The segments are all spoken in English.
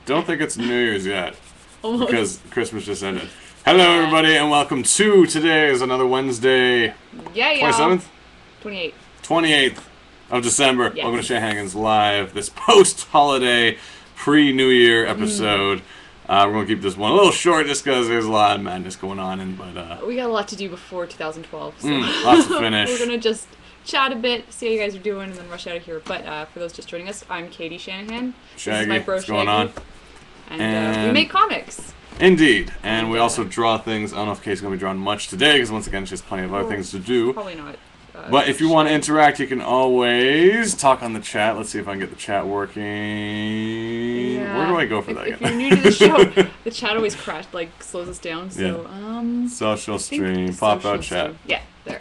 don't think it's New Year's yet. Almost. Because Christmas just ended. Hello, everybody, and welcome to today is another Wednesday. Yeah, y'all. 27th? 28th. 28th of December. Yes. Welcome to Shanahan's Live, this post-holiday, pre-New Year episode. We're going to keep this one a little short just because there's a lot of madness going on. But we got a lot to do before 2012. So lots to finish. We're going to just chat a bit, see how you guys are doing, and then rush out of here. But for those just joining us, I'm Katie Shanahan. Shaggy, this is my bro what's Shaggy. going on? And we make comics. Indeed. And we also draw things. I don't know if Katie's going to be drawing much today because, once again, she has plenty of other things to do. Probably not. But if you want to interact, you can always talk on the chat. Let's see if I can get the chat working. Yeah. Where do I go for that? If you're new to the show, the chat always crashes, slows us down. So, social stream, pop-out chat. Yeah, there.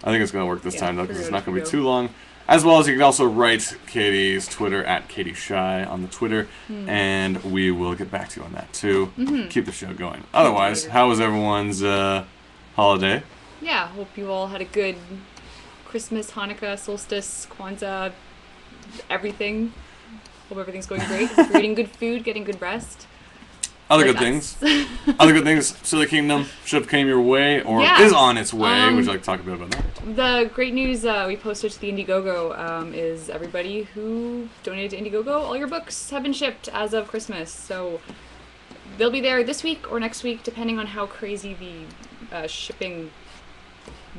I think it's going to work this time, though, because it's not going to be go. too long. As well as you can also write Katie's Twitter at KatieShy on the Twitter, and we will get back to you on that, too. Keep the show going. Otherwise, how was everyone's holiday? Yeah, hope you all had a good Christmas, Hanukkah, solstice, Kwanzaa, everything. Hope everything's going great. Hope you're eating good food, getting good rest. Other good things. Other good things. Silly Kingdom should have came your way, or is on its way. Would you like to talk a bit about that? The great news we posted to the Indiegogo is everybody who donated to Indiegogo, all your books have been shipped as of Christmas. So they'll be there this week or next week, depending on how crazy the shipping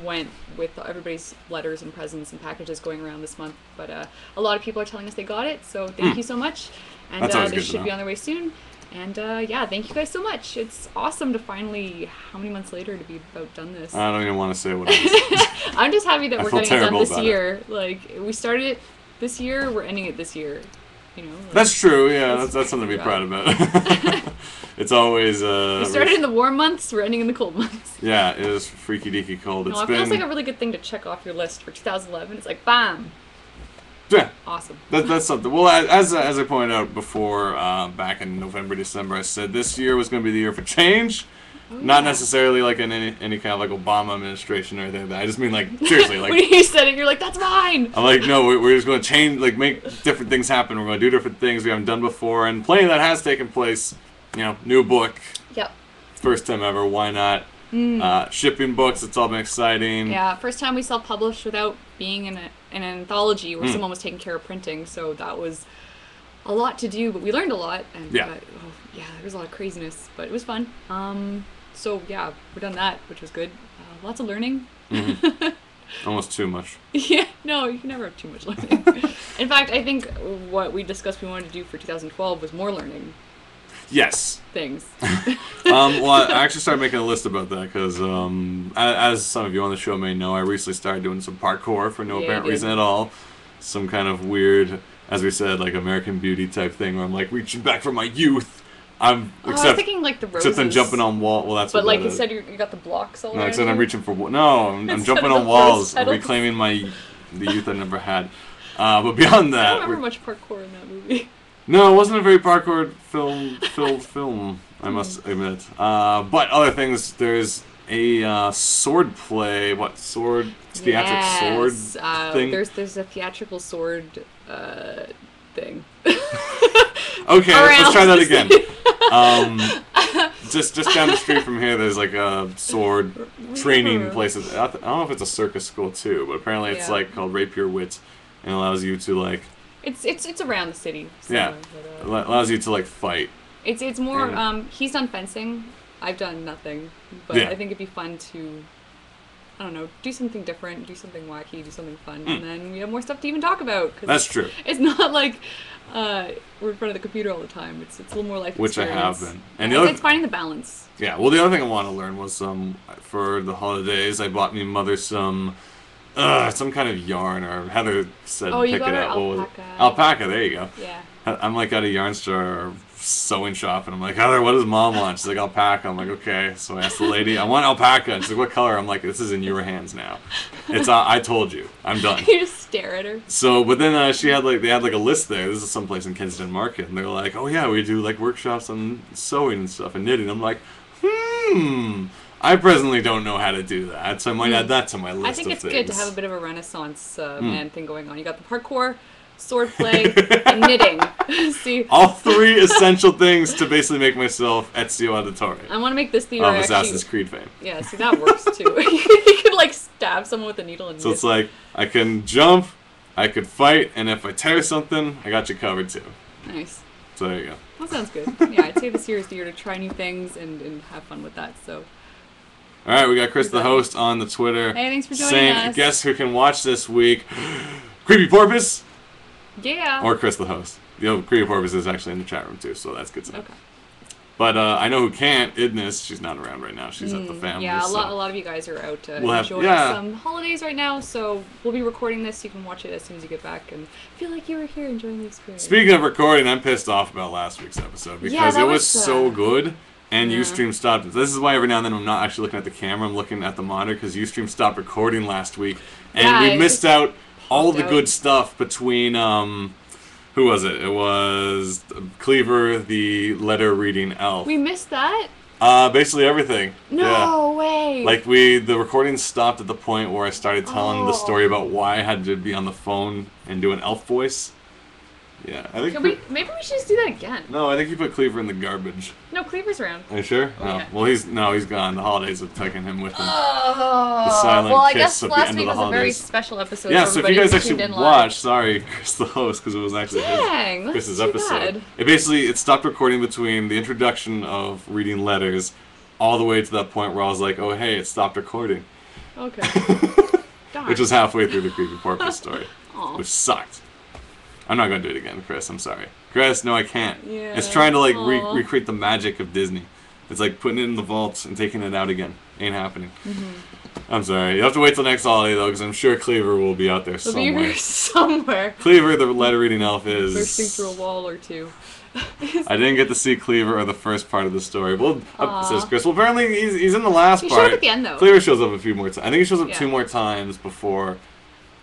went with everybody's letters and presents and packages going around this month. But a lot of people are telling us they got it, so thank you so much. And they should be on their way soon. And yeah, thank you guys so much. It's awesome to finally, how many months later, to be about done this. I don't even want to say what it is. I'm just happy that we're getting it done this year. It. Like, we started it this year, we're ending it this year. You know, like, that's true, yeah, that's something to be proud about. It's always we started in the warm months, we're ending in the cold months. Yeah, it is freaky deaky cold. No, it feels like a really good thing to check off your list for 2011. It's like, bam! Yeah. Awesome. That's something. Well, as I pointed out before, back in November, December, I said this year was going to be the year for change. Oh, not necessarily like in any kind of like Obama administration or anything like that. I just mean like, seriously. Like, when you said it, you're like, that's mine! I'm like, no, we're just going to change, like make different things happen. We're going to do different things we haven't done before. And plenty of that has taken place. You know, new book. Yep. First time ever, why not? Shipping books, it's all been exciting. Yeah, first time we self-published without being in an anthology where someone was taking care of printing, so that was a lot to do, but we learned a lot. And there was a lot of craziness, but it was fun. So yeah, we've done that, which was good. Lots of learning. Almost too much. Yeah, no, you can never have too much learning. In fact, I think what we discussed we wanted to do for 2012 was more learning. Yes. Things. Well, I actually started making a list about that because, as some of you on the show may know, I recently started doing some parkour for no apparent reason at all. Some kind of weird, as we said, like American Beauty type thing where I'm like reaching back for my youth. I was thinking like the roses. Except I'm jumping on walls. Well, that's but what like that instead you got the blocks all around. No, except I'm reaching for I'm jumping on walls, reclaiming the youth I never had. But beyond that, I don't remember much parkour in that movie. No, it wasn't a very parkour film, I must admit. But other things, there's a sword play, theatric sword thing? There's a theatrical sword thing. Okay, let's try that again. Just down the street from here, there's like a sword training places. I don't know if it's a circus school too, but apparently it's like called Rapier Wit, and allows you to like. It's around the city. Yeah, but, allows you to like fight. It's more. He's done fencing. I've done nothing, but I think it'd be fun to, I don't know, do something different, do something wacky, do something fun, and then we have more stuff to even talk about. That's true. It's not like we're in front of the computer all the time. It's a little more life experience. Which I have been. And it's finding the balance. Yeah. Well, the other thing I want to learn was for the holidays, I bought me mother some kind of yarn, or Heather said pick it up. Alpaca. Alpaca, there you go. Yeah. I'm like at a yarn store or sewing shop, and I'm like, Heather, what does mom want? She's like, alpaca. I'm like, okay. So I asked the lady, I want alpaca. And she's like, what color? I'm like, this is in your hands now. It's I told you, I'm done. You just stare at her. So, but then they had like a list there. This is someplace in Kensington Market, and they're like, oh yeah, we do like workshops on sewing and stuff and knitting. I'm like, I presently don't know how to do that, so I might add that to my list. I think it's good to have a bit of a Renaissance man thing going on. You got the parkour, swordplay, and knitting. See, all 3 essential things to basically make myself Ezio Auditore I want to make this theater of Assassin's Creed fame. Yeah, see, that works too. You could like stab someone with a needle and So it's like, I can jump, I could fight, and if I tear something, I got you covered too. Nice. So there you go. That sounds good. Yeah, I'd say this year is the year to try new things and have fun with that. So. All right, we got Chris the host on the Twitter. Hey, thanks for joining saying, us. Guess who can watch this week? Creepy Porpoise? Yeah. Or Chris the host. Creepy Porpoise is actually in the chat room too, so that's good to know. Okay. But I know who can't. Idnis, she's not around right now. She's at the family. Yeah, a so. lot of you guys are out enjoying some holidays right now, so we'll be recording this. You can watch it as soon as you get back and feel like you were here enjoying the experience. Speaking of recording, I'm pissed off about last week's episode because it was so good. And Ustream stopped. This is why every now and then I'm not actually looking at the camera. I'm looking at the monitor because Ustream stopped recording last week. And we missed out all the good stuff between... who was it? It was Cleaver, the letter-reading elf. We missed that? Basically everything. No way! Like, the recording stopped at the point where I started telling the story about why I had to be on the phone and do an elf voice. Yeah, I think. Maybe we should just do that again. No, I think you put Cleaver in the garbage. No, Cleaver's around. Are you sure? Oh, no. yeah. Well, he's gone. The holidays have taken him with him. Oh. The silent I kiss guess at the last end week of the was a very holidays. special episode. Yeah, for so if you guys who actually tuned in watched, live. sorry, Chris the host, because it was actually Chris's too episode. bad. It stopped recording between the introduction of reading letters, all the way to that point where I was like, oh hey, it stopped recording. Okay. Which was halfway through the Creepy Porpoise story, Aw. which sucked. I'm not gonna do it again, Chris. I'm sorry, Chris. No, I can't. Yeah. It's trying to like recreate the magic of Disney. It's like putting it in the vault and taking it out again. Ain't happening. Mm-hmm. I'm sorry. You have to wait till next holiday though, because I'm sure Cleaver will be out there It'll somewhere. be here somewhere. Cleaver, the letter reading elf, is bursting through a wall or two. I didn't get to see Cleaver or the first part of the story. Well, says Chris. Well, apparently he's in the last part. He showed up at the end though. Cleaver shows up a few more times. I think he shows up 2 more Yeah. times before,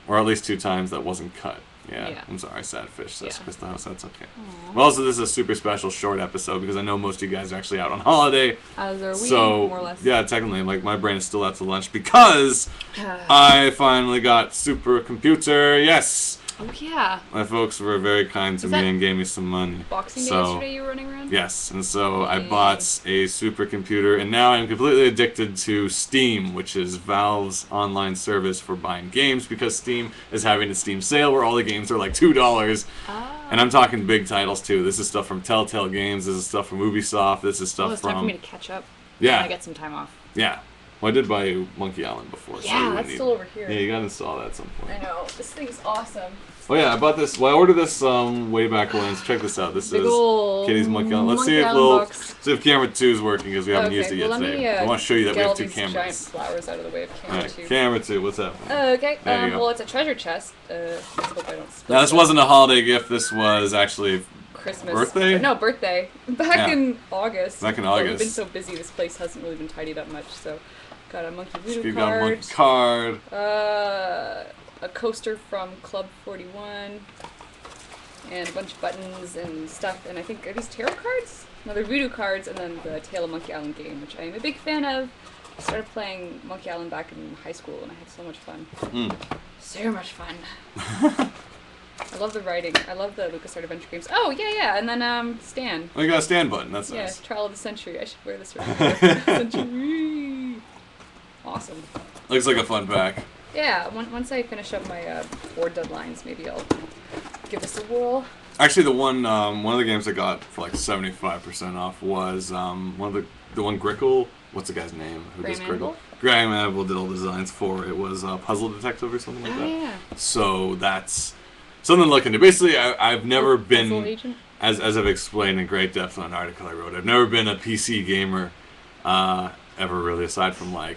or at least 2 times that wasn't cut. Yeah, Yeah. I'm sorry, sad fish, says Yeah. Chris the host. That's okay. Aw. Well, also, this is a super special short episode because I know most of you guys are actually out on holiday. As are we, So, more or less. yeah, technically, like, my brain is still out to lunch because I finally got supercomputer. Yes! Oh yeah. My folks were very kind to Was me that and gave me some money. Boxing Day So, yesterday you were running around? yes, and so I Yay. bought a supercomputer, and now I'm completely addicted to Steam, which is Valve's online service for buying games, because Steam is having a Steam sale where all the games are like $2. And I'm talking big titles too. This is stuff from Telltale Games, this is stuff from Ubisoft, this is stuff it's from... time for me to catch up. Yeah. I get some time off. Yeah. Well, I did buy you Monkey Island before. so you Yeah, wouldn't that's need- still over here. Yeah, you gotta install that at some point. I know. This thing's awesome. Oh yeah, I bought this. Well, I ordered this way back when. So check this out. This Big is ol' Kitty's Monkey Island. Let's Monkey see if Island box. see if camera 2 is working because we haven't used it yet well, let today. me, I want to show you that we get have all 2 these cameras. giant flowers out of the way of camera Alright, 2. camera 2. What's up? Okay. There you go. Well, it's a treasure chest. Let's hope I don't split Now this it. wasn't a holiday gift. This was actually Christmas. birthday? No, birthday. Back in August. Back in But We've been August. so busy. This place hasn't really been tidied up much. So, got a monkey voodoo you got a card. monkey card. A coaster from Club 41. And a bunch of buttons and stuff. And I think, are these tarot cards? No, they're voodoo cards. And then the Tale of Monkey Island game, which I am a big fan of. I started playing Monkey Island back in high school, and I had so much fun. So much fun. I love the writing. I love the LucasArts Adventure games. Oh, yeah. And then, Stan. Oh, you got a stand button. That's Yeah, nice. Trial of the Century. I should wear this right now. Century. Awesome. Looks like a fun pack. Yeah, once I finish up my board deadlines, maybe I'll give this a whirl. Actually, the one of the games I got for like 75% off was one of the one Grickle. What's the guy's name? Who does Grickle? Graham Anvil did all the designs for it. Was Puzzle Detective or something like that. Yeah. So that's something to look into. Basically, I've never Puzzle been, Agent? as I've explained in great depth on an article I wrote, I've never been a PC gamer ever really, aside from like,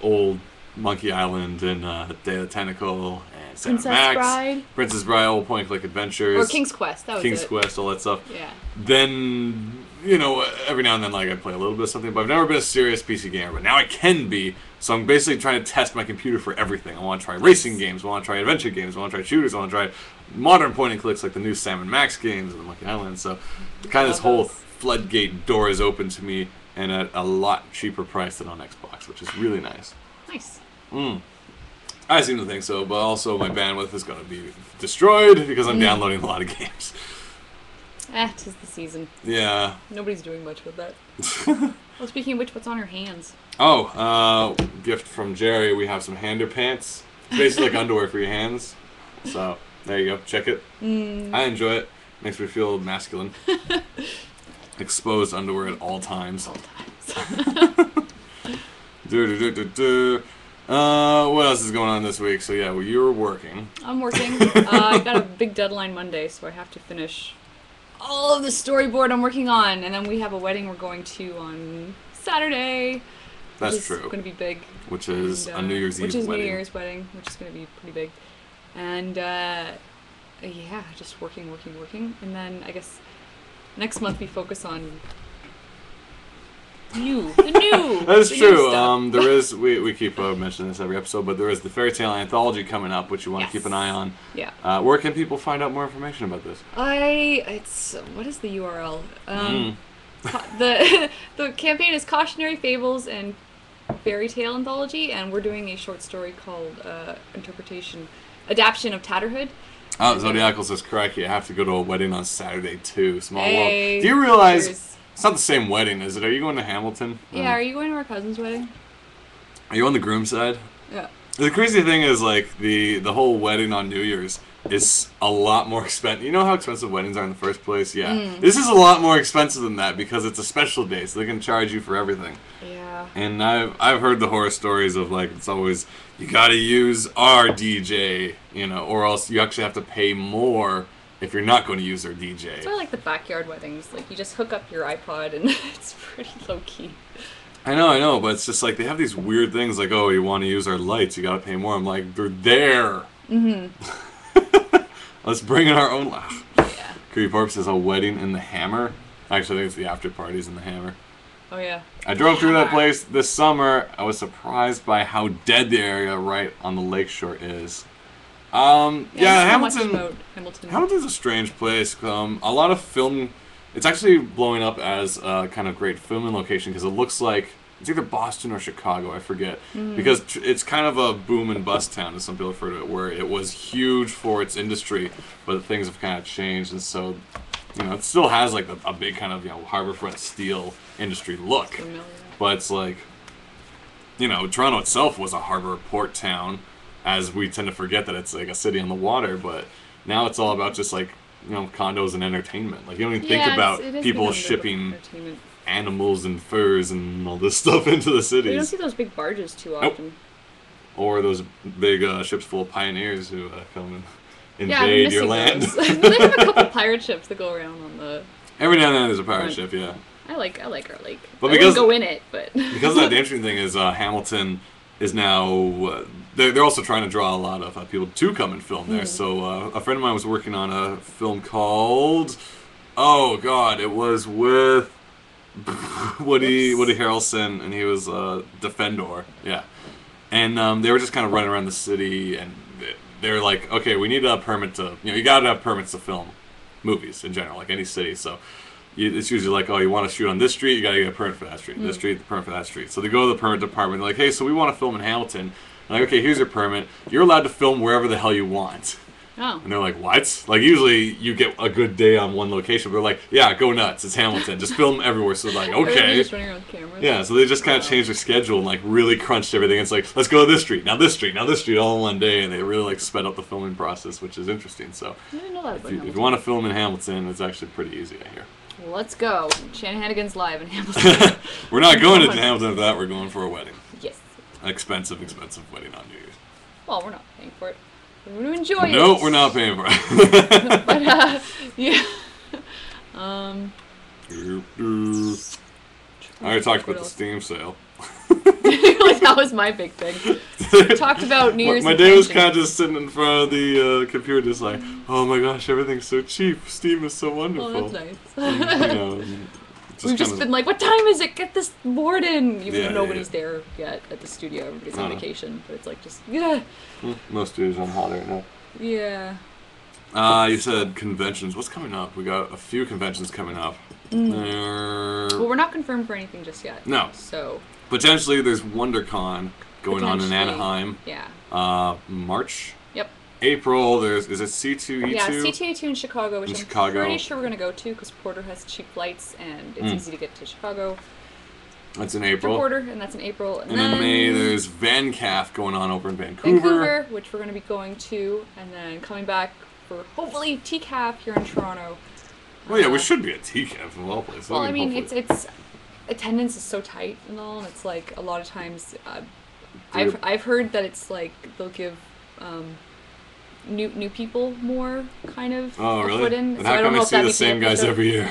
old Monkey Island and Day of the Tentacle and Sam Princess Max, Bride? Princess Bride, old point-and-click adventures, Or King's Quest, that was King's it. Quest, all that stuff. Yeah. Then, every now and then, like, I play a little bit of something, but I've never been a serious PC gamer. But now I can be, so I'm basically trying to test my computer for everything. I want to try racing games, I want to try adventure games, I want to try shooters, I want to try modern point-and-clicks like the new Sam Max games and the Monkey Island. So, kind of this whole floodgate door is open to me, and at a lot cheaper price than on Xbox, which is really nice. Nice. I seem to think so, but also my bandwidth is going to be destroyed because I'm downloading a lot of games. 'Tis the season. Yeah. Nobody's doing much with that. Well, speaking of which, what's on your hands? Oh, gift from Jerry. We have some hander pants. It's basically like underwear for your hands. So, there you go. Check it. I enjoy it. Makes me feel masculine. Exposed underwear at all times. What else is going on this week? So, yeah, well, you were working. I'm working. I got a big deadline Monday, so I have to finish all of the storyboard I'm working on. And then we have a wedding we're going to on Saturday. That's true. It's going to be big. Which is a New Year's Eve wedding. Which is New Year's wedding, which is going to be pretty big. And, yeah, just working. And then I guess next month we focus on the new. That's the true. New stuff. There is, we keep mentioning this every episode, but there is the Fairy Tale Anthology coming up, which you want to keep an eye on. Yeah. Where can people find out more information about this? What is the URL? The campaign is Cautionary Fables and Fairy Tale Anthology, and we're doing a short story called Adaption of Tatterhood. Oh, Zodiacal says, crikey, I have to go to a wedding on Saturday too. Small world. Hey, Do you realize it's not the same wedding, is it? Are you going to Hamilton? Yeah, are you going to our cousin's wedding? Are you on the groom side? Yeah. The crazy thing is, like, the whole wedding on New Year's is a lot more expensive. You know how expensive weddings are in the first place? Yeah. This is a lot more expensive than that because it's a special day, so they can charge you for everything. Yeah. And I've heard the horror stories of, like, it's always, you gotta use our DJ, you know, or else you actually have to pay more if you're not going to use our DJ. It's sort of like the backyard weddings. Like, you just hook up your iPod and it's pretty low-key. I know, but it's just like they have these weird things like, oh, you want to use our lights, you gotta pay more. I'm like, they're there. Let's bring in our own laugh. Yeah. Creepy Porp says, a wedding in the Hammer. Actually, I think it's the after parties in the Hammer. Oh, yeah. I drove through that place this summer. I was surprised by how dead the area right on the lakeshore is. Hamilton's a strange place. A lot of film. It's actually blowing up as a kind of great filming location because it looks like it's either Boston or Chicago, I forget. Because it's kind of a boom and bust town, as some people refer to it, where it was huge for its industry, but things have kind of changed, and so, you know, it still has like a big kind of, you know, harborfront steel industry look. But it's like, you know, Toronto itself was a harbor port town, as we tend to forget that it's like a city on the water, but now it's all about just like, you know, condos and entertainment. Like, you don't even think about people shipping animals and furs and all this stuff into the cities. You don't see those big barges too often. Nope. Or those big ships full of pioneers who come and invade your land. They have a couple pirate ships that go around on the... Every now and then there's a pirate ship, yeah. I like our lake. But I wouldn't go in it, but... because of that, the interesting thing is Hamilton is now... they're also trying to draw a lot of people to come and film there. So a friend of mine was working on a film called... Oh, God, it was with Woody Harrelson, and he was Defendor. Yeah. And they were just kind of running around the city, and they're like, okay, we need a permit to... You know, you gotta have permits to film movies in general, like any city, so... It's usually like, oh, you want to shoot on this street, you got to get a permit for that street. This street, the permit for that street. So they go to the permit department. They're like, hey, so we want to film in Hamilton. I'm like, okay, here's your permit. You're allowed to film wherever the hell you want. Oh. And they're like, what? Like, usually you get a good day on one location. But they're like, yeah, go nuts. It's Hamilton. Just film everywhere. So they're like, okay. Just running around with cameras. Yeah, so they just kind of changed their schedule and like really crunched everything. It's like, let's go to this street, now this street, now this street, all in one day. And they really like sped up the filming process, which is interesting. So I didn't know that about if you want to film in Hamilton, it's actually pretty easy, I hear. Well, let's go. Shanahannigan's live in Hamilton. We're not going to Hamilton for that. We're going for a wedding. Yes. An expensive wedding on New Year's. Well, we're not paying for it. We're going to enjoy it. No, we're not paying for it. But, yeah. I already talked about the Steam sale. Like, that was my big thing. We talked about New Year's. My day was kind of just sitting in front of the computer, just like, oh my gosh, everything's so cheap. Steam is so wonderful. Oh, that's nice. And, you know, we've just been like, what time is it? Get this board in. Even though nobody's there yet at the studio. Everybody's on vacation. But it's like, just, yeah. Most studios are on holiday right now. Yeah. You said conventions. What's coming up? We got a few conventions coming up. Well, we're not confirmed for anything just yet. No. So... Potentially, there's WonderCon going on in Potentially. Anaheim. Yeah. March. Yep. April, is it C2, E2? Yeah, C2E2 in Chicago, which I'm pretty sure we're going to go to because Porter has cheap flights and it's easy to get to Chicago. That's in April. For Porter, and that's in April. And then May, there's VanCaf going on over in Vancouver. Which we're going to be going to, and then coming back for hopefully TCAF here in Toronto. Well, yeah, we should be at TCAF of all places. Well, I mean, it's attendance is so tight and all, and it's like a lot of times I've heard that it's like they'll give new people more kind of a foot in. And so how I don't come know I if that see the makes same guys every year?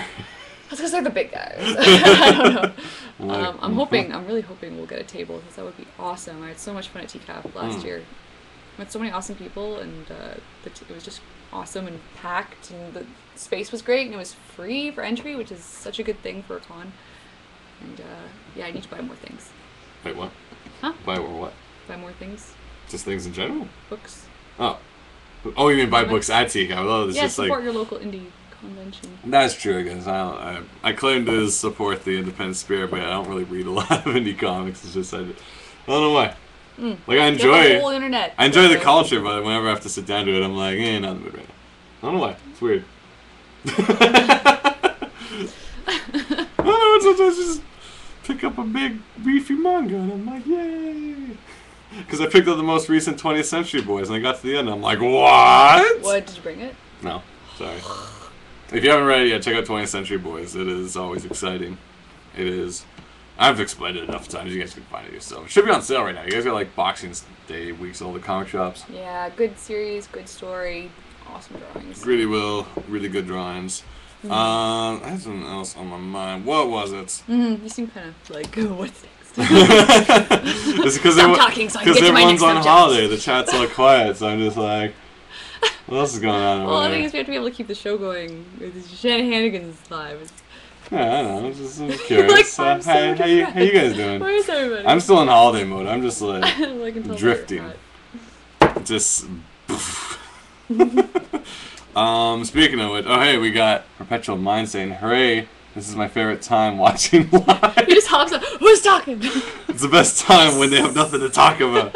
That's because they're the big guys. I don't know. I'm really hoping we'll get a table because that would be awesome. I had so much fun at TCAF last year. Met so many awesome people, and it was just awesome and packed, and the space was great, and it was free for entry, which is such a good thing for a con. And yeah, I need to buy more things. Wait, what? Huh? Buy more what? Buy more things. Just things in general? Books. Oh, you mean buy books at TCAF? Oh, it's just support like your local indie convention. That's true, I guess. I claim to support the independent spirit, but I don't really read a lot of indie comics. It's just I don't know why. Like I enjoy the whole internet. I enjoy the culture, but whenever I have to sit down to it, I'm like, not in the mood right now. I don't know why. It's weird. Sometimes just pick up a big beefy manga, and I'm like, yay! Because I picked up the most recent 20th Century Boys, and I got to the end, and I'm like, what? What? Did you bring it? No, sorry. If you haven't read it yet, check out 20th Century Boys. It is always exciting. It is. I've explained it enough times. You guys can find it yourself. It should be on sale right now. You guys got like Boxing Day weeks, all the comic shops. Yeah, good series, good story, awesome drawings. Really good drawings. I had something else on my mind. What was it? You seem kind of like, what's next? It's because everyone's on holiday. Job. The chat's all quiet, so I'm just like, what else is going on over Well, there? I think we have to be able to keep the show going. Shenanigans live. Yeah, I don't know. I'm just curious. Like, how you guys doing? Where is everybody? I'm still in holiday mode. I'm just like Well, I can tell drifting. Just. Speaking of which, hey, we got Perpetual Mind saying, "Hooray! This is my favorite time watching live." He just hops up. Who's talking? It's the best time when they have nothing to talk about.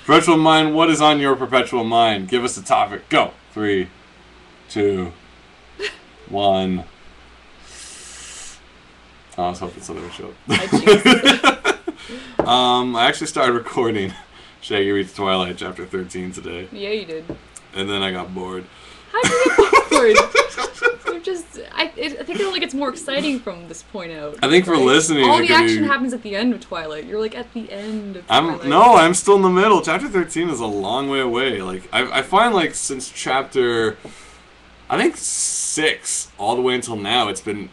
Perpetual Mind, what is on your Perpetual Mind? Give us a topic. Go. 3, 2, 1. I was hoping something would show up. I actually started recording Shaggy Reads Twilight Chapter 13 today. Yeah, you did. And then I got bored. How did you get bored? I think it only gets more exciting from this point out. I think for listening, all the action happens at the end of Twilight. You're like at the end of Twilight. I'm still in the middle. Chapter 13 is a long way away. Like I find like since chapter, I think 6 all the way until now, it's been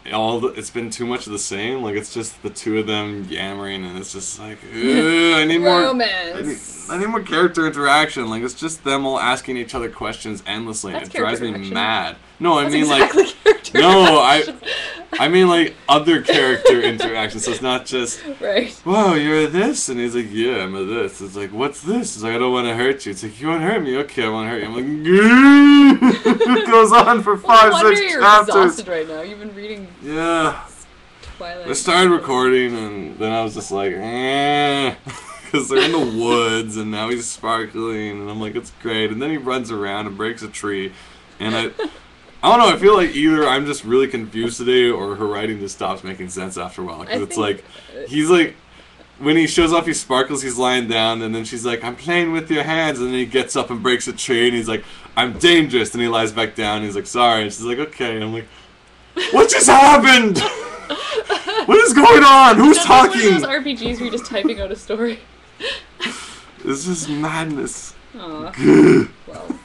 too much of the same. Like it's just the two of them yammering, and it's just like I need more romance. I need more character interaction. Like it's just them all asking each other questions endlessly. That's It drives me interaction. mad. No, I That's mean exactly like character no, interaction. I mean like other character interaction. So it's not just right. Whoa, you're this, and he's like, yeah, I'm a this. It's like, what's this? It's like, I don't want to hurt you. It's like, you want to hurt me? Okay, I want to hurt you. I'm like, it goes on for 5, 6 you're chapters. Exhausted right now. You've been reading. Yeah. Twilight. I started recording, and then I was just like, because they're in the woods, and now he's sparkling, and I'm like, it's great. And then he runs around and breaks a tree, and I don't know, I feel like either I'm just really confused today, or her writing just stops making sense after a while. Because it's like, he's like, when he shows off he sparkles, he's lying down, and then she's like, I'm playing with your hands, and then he gets up and breaks a tree, and he's like, I'm dangerous, and he lies back down, and he's like, sorry, and she's like, okay, and I'm like, what just happened? What is going on? Who's talking? One of those RPGs where you're just typing out a story. This is madness. Aw. Well.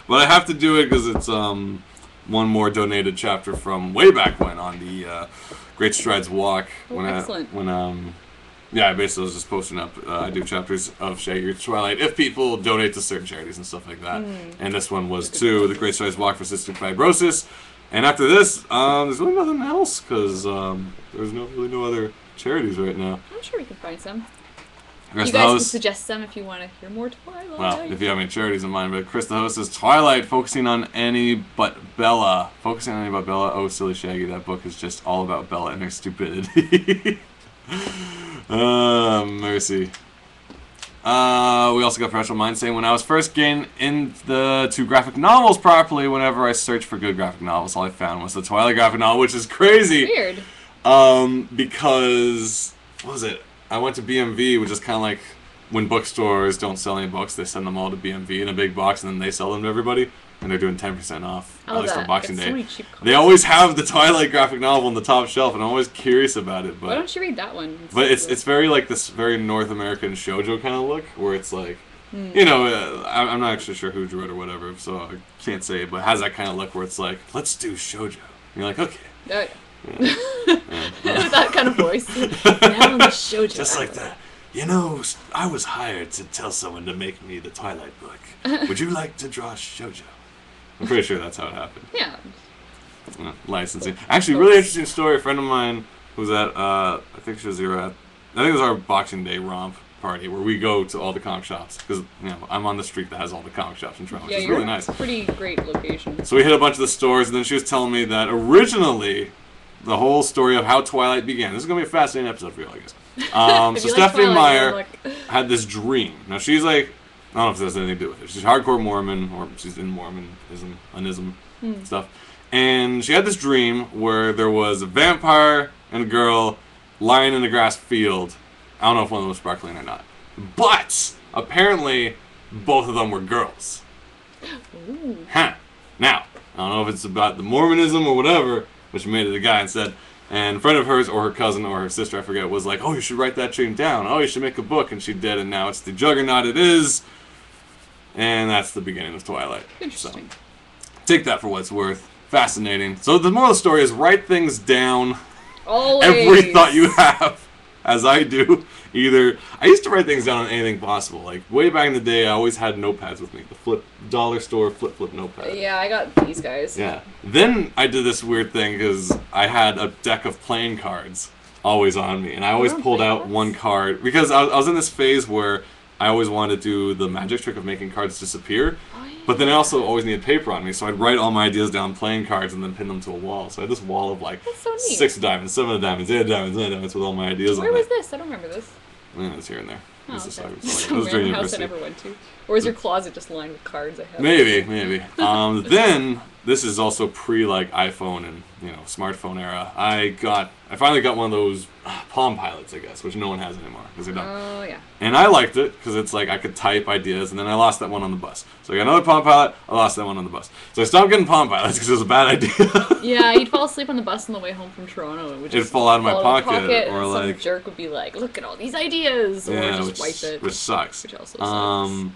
But I have to do it because it's one more donated chapter from way back when on the Great Strides Walk. Excellent. I basically was just posting up. I do chapters of Shaggy Reads Twilight if people donate to certain charities and stuff like that. And this one was to the Great Strides Walk for Cystic Fibrosis. And after this, there's really nothing else because there's really no other charities right now. I'm sure we can find some. Chris you the guys host, can suggest some if you want to hear more Twilight. well, if you have any charities in mind, but Chris the host is Twilight, focusing on any but Bella. Focusing on any but Bella. Oh, silly Shaggy, that book is just all about Bella and her stupidity. Mercy. We also got Professional Mind saying, when I was first getting into graphic novels properly, whenever I searched for good graphic novels, all I found was the Twilight graphic novel, which is crazy. Weird. Because, what was it? I went to BMV, which is kind of like when bookstores don't sell any books, they send them all to BMV in a big box, and then they sell them to everybody. And they're doing 10% off, at least on Boxing Day. So many cheap copies. They always have the Twilight graphic novel on the top shelf, and I'm always curious about it. But why don't you read that one? It's very like this very North American shoujo kind of look, where it's like, you know, I'm not actually sure who drew it or whatever, so I can't say it, but it has that kind of look where it's like, let's do shoujo. And you're like, okay. Yeah. That kind of voice. Now in the shoujo. Just like that. You know, I was hired to tell someone to make me the Twilight book. Would you like to draw shoujo? I'm pretty sure that's how it happened. Yeah. Licensing. Actually, really interesting story. A friend of mine who was at, I think she was here at, I think it was our Boxing Day romp party where we go to all the comic shops. Because, you know, I'm on the street that has all the comic shops in Toronto, which is really nice. Pretty great location. So we hit a bunch of the stores, and then she was telling me that originally the whole story of how Twilight began. This is going to be a fascinating episode for you, I guess. So Stephanie Meyer had this dream. Now, she's like, I don't know if this has anything to do with it. She's hardcore Mormon, or she's in Mormonism, unism stuff. And she had this dream where there was a vampire and a girl lying in a grass field. I don't know if one of them was sparkling or not. But, apparently, both of them were girls. Ooh. Huh. Now, I don't know if it's about the Mormonism or whatever, but she made it a guy instead. And a friend of hers, or her cousin, or her sister, I forget, was like, oh, you should write that dream down. Oh, you should make a book. And she did, and now it's the juggernaut it is. And that's the beginning of Twilight. Interesting. So, take that for what it's worth. Fascinating. So the moral of the story is write things down. Always. Every thought you have, as I do. I used to write things down on anything possible. Like, way back in the day, I always had notepads with me. The dollar store flip notepad. Yeah, I got these guys. Yeah. Then I did this weird thing because I had a deck of playing cards always on me. And I always pulled out one card. Because I was in this phase where I always wanted to do the magic trick of making cards disappear. Oh, yeah. But then I also always needed paper on me, so I'd write all my ideas down playing cards and then pin them to a wall. So I had this wall of like 6 diamonds, 7 diamonds, 8 diamonds, 9 diamonds with all my ideas on it. Where was this? I don't remember this. Yeah, it's here and there. Oh, this okay. is Some random house I never went to. Or is your closet just lined with cards I have? Maybe. Then, this is also pre like iPhone and, you know, smartphone era. I finally got one of those Palm Pilots, I guess, which no one has anymore because they're done. Oh, yeah. And I liked it because it's like I could type ideas, and then I lost that one on the bus. So I got another Palm Pilot, I lost that one on the bus. So I stopped getting Palm Pilots because it was a bad idea. Yeah, you'd fall asleep on the bus on the way home from Toronto. It'd fall out of my pocket, or like some jerk would be like, "Look at all these ideas," or just wipe it, which sucks. Which also sucks.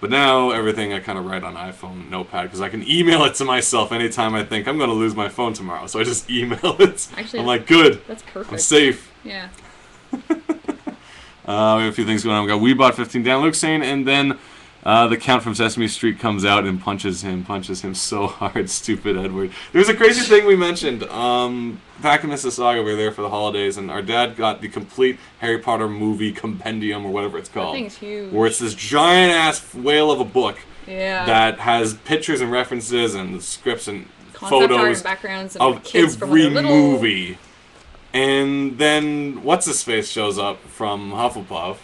But now everything I kind of write on iPhone notepad because I can email it to myself anytime I think I'm going to lose my phone tomorrow. So I just email it. Actually, I'm like, good. That's perfect. I'm safe. Yeah. We have a few things going on. We got We Bought 15 Dan Luke saying, and then the Count from Sesame Street comes out and punches him so hard. Stupid Edward. There's a crazy thing we mentioned. Back in Mississauga, we were there for the holidays, and our dad got the complete Harry Potter movie compendium, or whatever it's called. That thing's huge. Where it's this giant-ass whale of a book that has pictures and references and scripts and concept photos art and backgrounds of kids every from movie. And then what's-his-face shows up from Hufflepuff.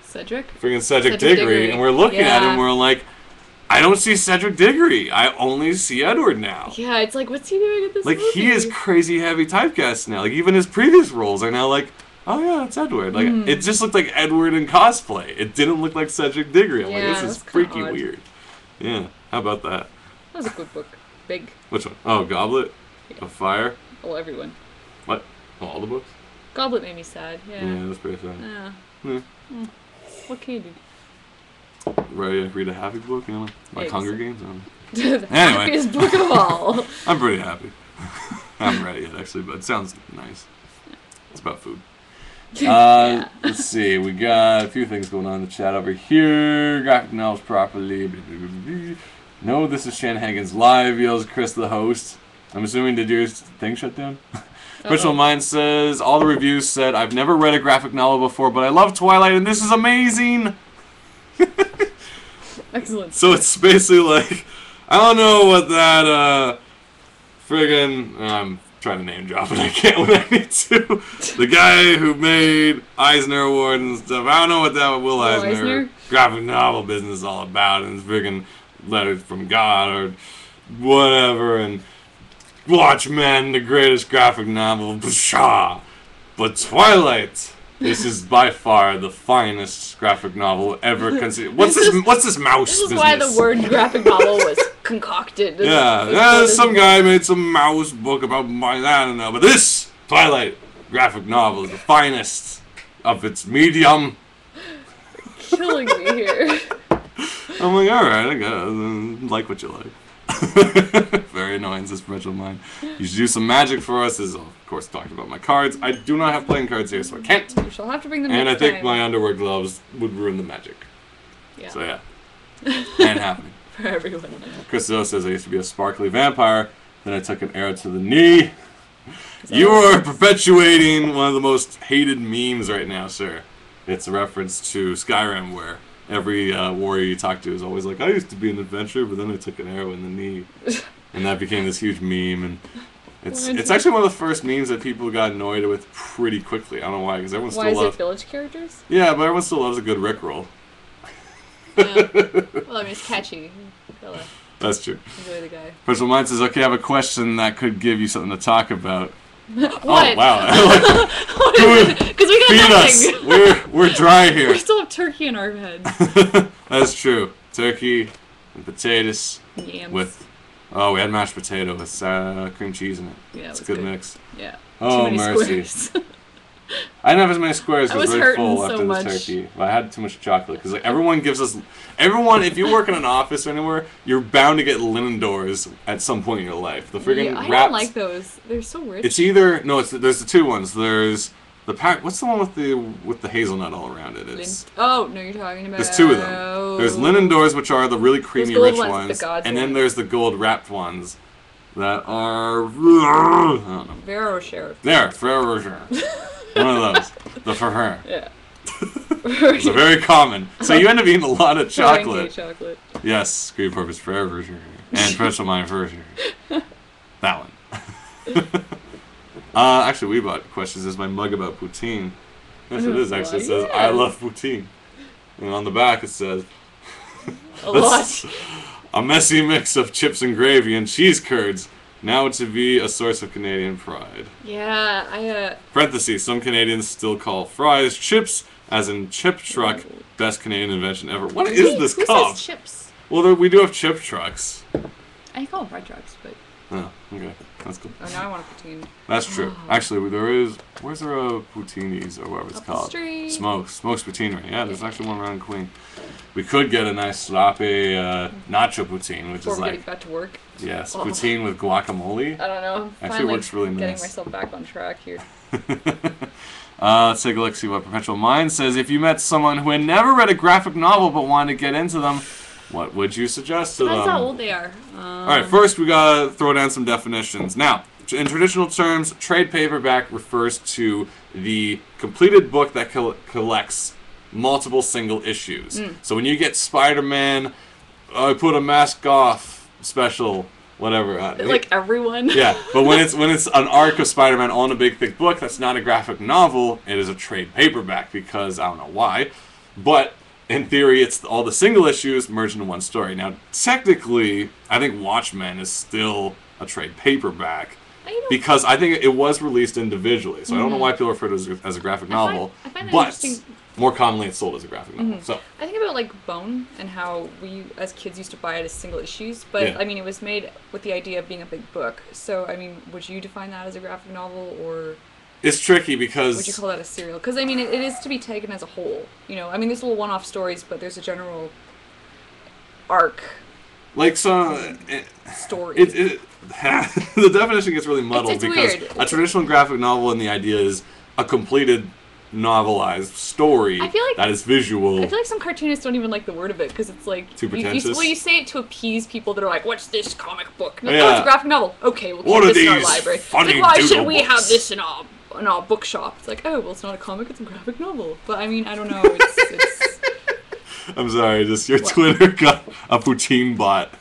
Cedric? Freaking Cedric Diggory. And we're looking at him, we're like, I don't see Cedric Diggory. I only see Edward now. Yeah, it's like, what's he doing at this movie? He is crazy heavy typecast now. Like, even his previous roles are now like, oh yeah, it's Edward. Like, it just looked like Edward in cosplay. It didn't look like Cedric Diggory. I'm like, this is freaky weird. Yeah, how about that? That was a good book. Big. Which one? Oh, Goblet of Fire? Oh, everyone. What? Oh, all the books? Goblet made me sad, yeah. That's pretty sad. Yeah. What can you do? Read a happy book, you know? Like Hunger Games? The happiest book of all. I'm pretty happy. I haven't read it yet, actually, but it sounds nice. It's about food. Let's see. We got a few things going on in the chat over here. Graphic novels properly. No, this is Shanahagan's live, yells Chris, the host. I'm assuming, did your thing shut down? Spiritual Mind says, all the reviews said, I've never read a graphic novel before, but I love Twilight, and this is amazing! Excellent. So it's basically like, I don't know what that, friggin', trying to name drop it. I can't when I need to. The guy who made Eisner Award and stuff. I don't know what that Will Eisner graphic novel business is all about. And it's freaking Letters from God or whatever. And Watchmen, the greatest graphic novel. Pshaw. But Twilight. This is by far the finest graphic novel ever conceived. What's this mouse This is business? why the word graphic novel was concocted. Some guy made some mouse book about I don't know. But this Twilight graphic novel is the finest of its medium. Killing me here. I'm like, alright, I guess. Like what you like. Very annoying, this Perpetual Mind. You should do some magic for us. This is, of course, talking about my cards. I do not have playing cards here, so I can't. You shall have to bring them And I next think time. my underwear gloves would ruin the magic. Yeah. So yeah. Ain't happening. For everyone. Christo says I used to be a sparkly vampire, then I took an arrow to the knee. You are perpetuating one of the most hated memes right now, sir. It's a reference to Skyrim, where every warrior you talk to is always like, I used to be an adventurer, but then I took an arrow in the knee. And that became this huge meme, and it's actually one of the first memes that people got annoyed with pretty quickly. I don't know why, because everyone still loves... Why is it village characters? Yeah, but everyone still loves a good Rickroll. Well, I mean, it's catchy. That's true. Enjoy the guy. Personal Mind says, okay, I have a question that could give you something to talk about. What? Oh, wow. Because we got Feed nothing. us. We're dry here. We still have turkey in our heads. That's true. Turkey and potatoes Yams. with... Oh, we had mashed potato with cream cheese in it. Yeah, it's a good mix. Yeah. Oh, Too many mercy. Squares. I didn't have as many squares because I was I was very hurting full so after much. this turkey. But I had too much chocolate because everyone gives us... Everyone, if you work in an office or anywhere, you're bound to get linen doors at some point in your life. The friggin' I wraps... don't like those. They're so rich. It's either... No, there's the two ones. There's the pack... What's the one with the hazelnut all around it? It's... Oh, no, you're talking about... There's two of them. There's linen doors, which are the really creamy, gold rich ones, ones. the And then ones. there's the gold wrapped ones that are... I don't know. Vero Sheriff. There, Ferrero Rocher. One of those. The Ferrer. Yeah. It's a very common. So you end up eating a lot of chocolate. chocolate. Yes, screen purpose Ferrero Rocher. And Special Mind Rocher. That one. Actually, we bought questions. Is my mug about poutine? Yes, it is actually. It says, Yeah. I love poutine. And on the back it says... A lot. A messy mix of chips and gravy and cheese curds. Now to be a source of Canadian pride. Yeah, Parentheses, some Canadians still call fries chips, as in chip truck, best Canadian invention ever. What is this who cup? says chips? Well, we do have chip trucks. I call them fried trucks, but... Oh, okay. That's cool. Oh, now I want a poutine. That's true. Actually, there is... Where's there a poutinis, or whatever it's Up the called? street. Smokes Poutinery. Yeah, there's actually one around in Queen. We could get a nice sloppy nacho poutine, which Before is we like... get back to work. Yes, Oh. poutine with guacamole. I don't know. I'm Actually finally works really getting nice. myself back on track here. Let's take a look, see what Perpetual Mind says. If you met someone who had never read a graphic novel but wanted to get into them, what would you suggest to them? Depends how old they are. Alright, first we gotta throw down some definitions. Now, in traditional terms, trade paperback refers to the completed book that collects multiple single issues. So when you get Spider-Man, I put a mask off special, whatever. Like everyone. Yeah, but when it's an arc of Spider-Man on a big thick book, that's not a graphic novel. It is a trade paperback because I don't know why, but in theory, it's all the single issues merged into one story. Now, technically, I think Watchmen is still a trade paperback because I think it was released individually. So I don't know why people refer to it as a graphic novel, I find that but interesting. more commonly it's sold as a graphic novel. So I think about like Bone and how we as kids used to buy it as single issues, but Yeah. I mean it was made with the idea of being a big book. So I mean, would you define that as a graphic novel, or it's tricky because would you call that a serial? Because I mean, it is to be taken as a whole. You know, I mean, there's little one-off stories, but there's a general arc like so. story. The definition gets really muddled It's because weird. a traditional graphic novel and the idea is a completed novelized story I feel like- that is visual. I feel like some cartoonists don't even like the word of it because it's like Too pretentious? you say it to appease people that are like, "What's this comic book?" And like, Yeah. "Oh, it's a graphic novel." Okay, we'll What keep are this in our these library. It's funny like, why should doodle we have books? this in our bookshop? It's like, oh, well, it's not a comic; it's a graphic novel. But I mean, I don't know. It's I'm sorry, just your Twitter got a poutine bot.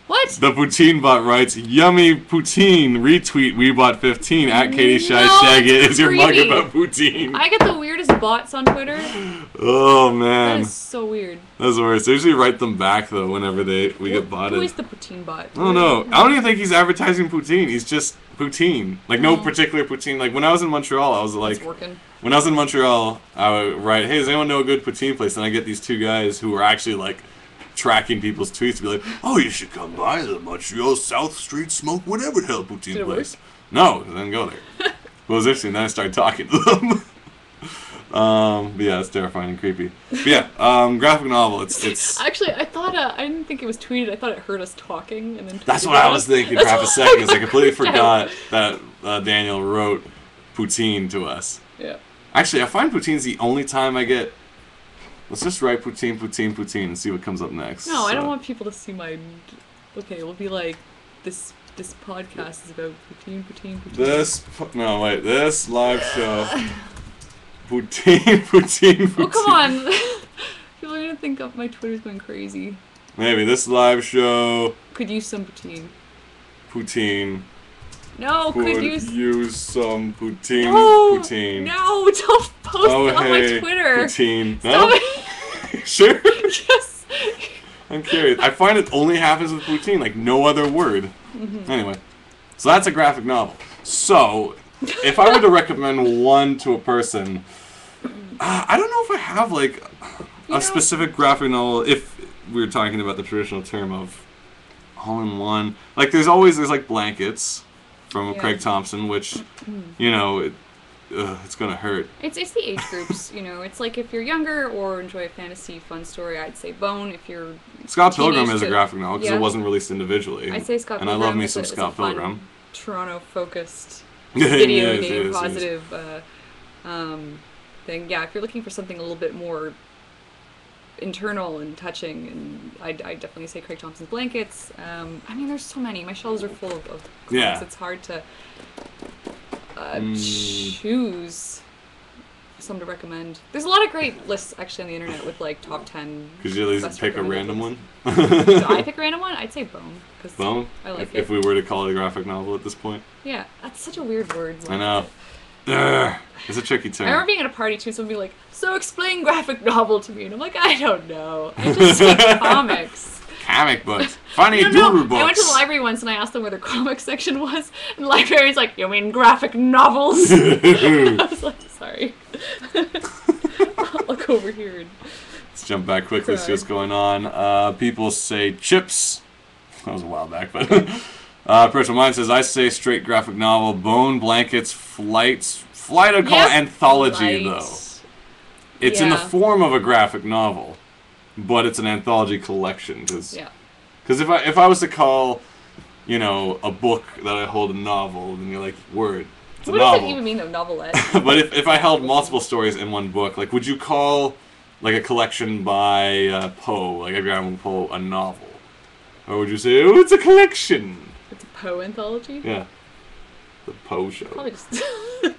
What? The Poutine bot writes, "Yummy poutine." Retweet Weebot15 at Katie Shy No, Shag It it's is your mug creepy. about poutine. I get the weirdest bots on Twitter. Oh That man, is so weird. that's the worst. I usually write them back though whenever we get botted. Who is the poutine bot? I don't know. I don't even think he's advertising poutine. He's just poutine. Like no Oh. particular poutine. Like when I was in Montreal, I was like, It's working. when I was in Montreal, I would write, "Hey, does anyone know a good poutine place?" And I get these two guys who are actually like tracking people's tweets to be like, "Oh, you should come by the Montreal South Street Smoke whatever the hell poutine Did it place." No, I didn't go there. But it was interesting. Then I started talking to them. But yeah, it's terrifying and creepy. But yeah, graphic novel. It's. Actually, I thought I didn't think it was tweeted. I thought it heard us talking and then. That's tweeted what I at was us. thinking for half a second. Because I completely forgot that Daniel wrote poutine to us. Yeah. Actually, I find poutine's the only time I get. Let's just write poutine and see what comes up next. No, I don't want people to see my. Okay, we'll be like, this podcast is about poutine. This live show. Poutine. Oh, come on. People are gonna think my Twitter's going crazy. Maybe this live show. Could use some poutine. Could No, could use some poutine. No, Poutine. no, don't post it on my Twitter. Poutine. Stop No? it. Sure? Yes. I'm curious. I find it only happens with poutine, like no other word. Mm-hmm. Anyway, so that's a graphic novel. So, if I were to recommend one to a person, I don't know if I have like a specific graphic novel. If we were talking about the traditional term of all-in-one, like there's like Blankets from Craig Thompson, which you know. It's gonna hurt. It's the age groups, you know. It's like if you're younger or enjoy a fantasy fun story, I'd say Bone. If you're Scott Pilgrim is a graphic novel because Yeah. it wasn't released individually. I'd say Scott and Pilgrim. I love me is some a Scott fun, Pilgrim. Toronto-focused It video is, game it is. positive thing. Yeah, if you're looking for something a little bit more internal and touching, and I'd definitely say Craig Thompson's Blankets. I mean, there's so many. My shelves are full of comics. Yeah. It's hard to choose some to recommend. There's a lot of great lists actually on the internet with like top 10. Could you at least best pick a recommended random books. one? Did I pick a random one? I'd say Bone. Bone? I like it. If we were to call it a graphic novel at this point. Yeah, that's such a weird word. I know. Ugh, it's a tricky term. I remember being at a party too, someone being like, "So explain graphic novel to me," and I'm like, "I don't know. I just read comics." Comic books. Funny No, doodle books. I went to the library once and I asked them where the comic section was, and the librarian's like, "You mean graphic novels?" I was like, "Sorry." I'll look over here and Let's jump back quickly, see what's going on. People say chips. That was a while back, but personal mind says, I say straight graphic novel. Bone, Blankets, Flight I'd call it anthology, though. It's in the form of a graphic novel, but it's an anthology collection. Because if I was to call, you know, a book that I hold a novel, then you're like, word, it's a novel. What does it even mean, though, novelette? But if I held multiple stories in one book, like, would you call, like, a collection by Poe, like Edgar Allan Poe, a novel? Or would you say, oh, it's a collection? It's a Poe anthology? Yeah. The Poe Show. Probably just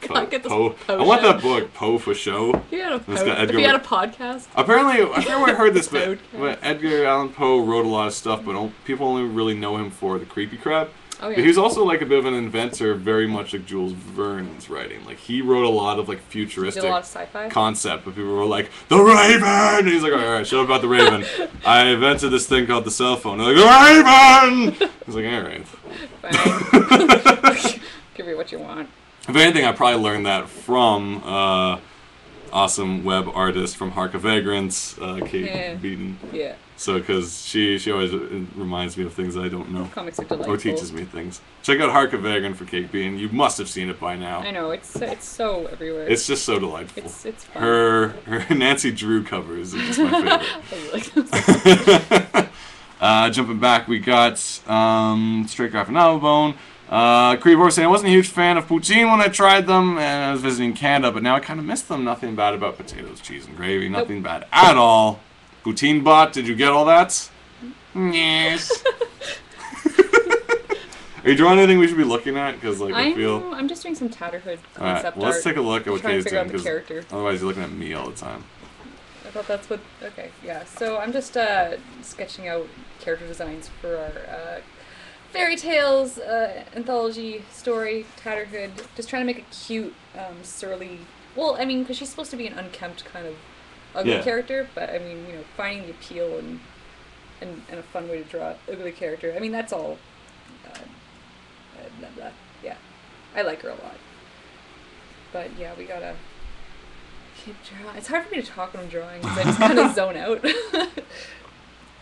Poe. get this Poe. Poe I want show. that book, Poe for Show. If you had a It's got Poe, if Edgar- you had a podcast. Apparently, I forget where I heard this, Podcast. but Edgar Allan Poe wrote a lot of stuff, but people only really know him for the creepy crap. Oh, yeah. But he was also like a bit of an inventor, very much like Jules Verne's writing. Like he wrote a lot of like futuristic Did a lot of sci-fi? concept, but people were like, "The Raven!" And he's like, "All right, shut up about the Raven. I invented this thing called the cell phone." They're like, "The Raven!" He's like, "All right." Fine. Give me what you want. If anything, I probably learned that from awesome web artist from Hark of Vagrants, Kate Beaton. Yeah. So, because she always reminds me of things I don't know. Comics are delightful. Or teaches me things. Check out Hark of Vagrant for Kate Beaton. You must have seen it by now. I know, it's so everywhere. It's just so delightful. It's fun. Her Nancy Drew covers are just my favorite. I really like Jumping back, we got Straight Graphic Novel Bone. Creed saying, I wasn't a huge fan of poutine when I tried them, and I was visiting Canada, but now I kind of miss them. Nothing bad about potatoes, cheese, and gravy. Nothing bad at all. Poutine bot, did you get all that? Yes. Are you drawing anything we should be looking at? Because like I'm just doing some Tatterhood concept art. Well, let's take a look at what trying Katie's to figure doing. out the character. Otherwise, you're looking at me all the time. thought that's what. Okay, yeah. So I'm just sketching out character designs for our fairy tales anthology story, Tatterhood. Just trying to make a cute, surly. Well, I mean, because she's supposed to be an unkempt kind of ugly character, but I mean, finding the appeal and a fun way to draw an ugly character. I mean, that's all. Yeah, I like her a lot. But yeah, we gotta keep drawing. It's hard for me to talk when I'm drawing because I just kind of zone out. We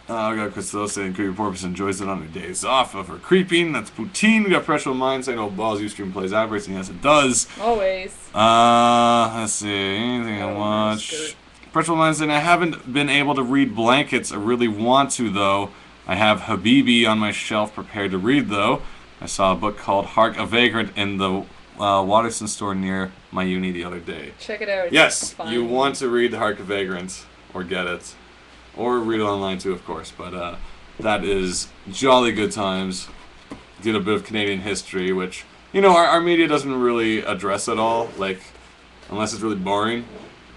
got Christelle saying Creepy Porpoise enjoys it on her days off of her creeping. That's Poutine. We got Pressure Mind saying, oh, balls, Ustream plays ad racing. Yes, it does. Always. Let's see. Anything I watch? Pressure Mind saying, I haven't been able to read Blankets. I really want to, though. I have Habibi on my shelf prepared to read, though. I saw a book called Hark a Vagrant in the Waterston store near my uni the other day. Check it out. Yes, you want to read Hark a Vagrant, or get it. Or read it online too, of course, but that is jolly good times. Did a bit of Canadian history, which, our media doesn't really address at all, like, unless it's really boring.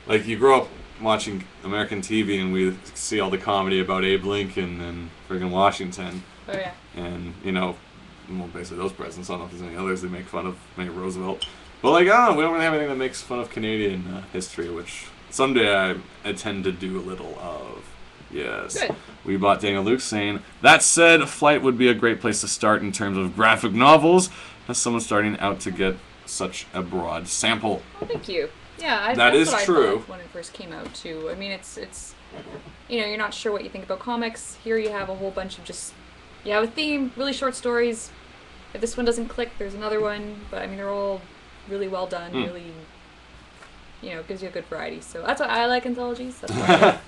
Like, you grow up watching American TV and we see all the comedy about Abe Lincoln and friggin' Washington. Oh, yeah. And, well, basically those presidents. I don't know if there's any others they make fun of, maybe Roosevelt. But, like, I don't know, we don't really have anything that makes fun of Canadian history, which someday I intend to do a little of. Yes. Good. We bought Daniel Luke saying, that said, Flight would be a great place to start in terms of graphic novels, as someone starting out to get such a broad sample. Oh, thank you. Yeah, that's what true. I thought when it first came out, too. I mean, it's you're not sure what you think about comics. Here you have a whole bunch of you have a theme, really short stories. If this one doesn't click, there's another one. But, I mean, they're all really well done, really, gives you a good variety. So that's why I like anthologies. That's why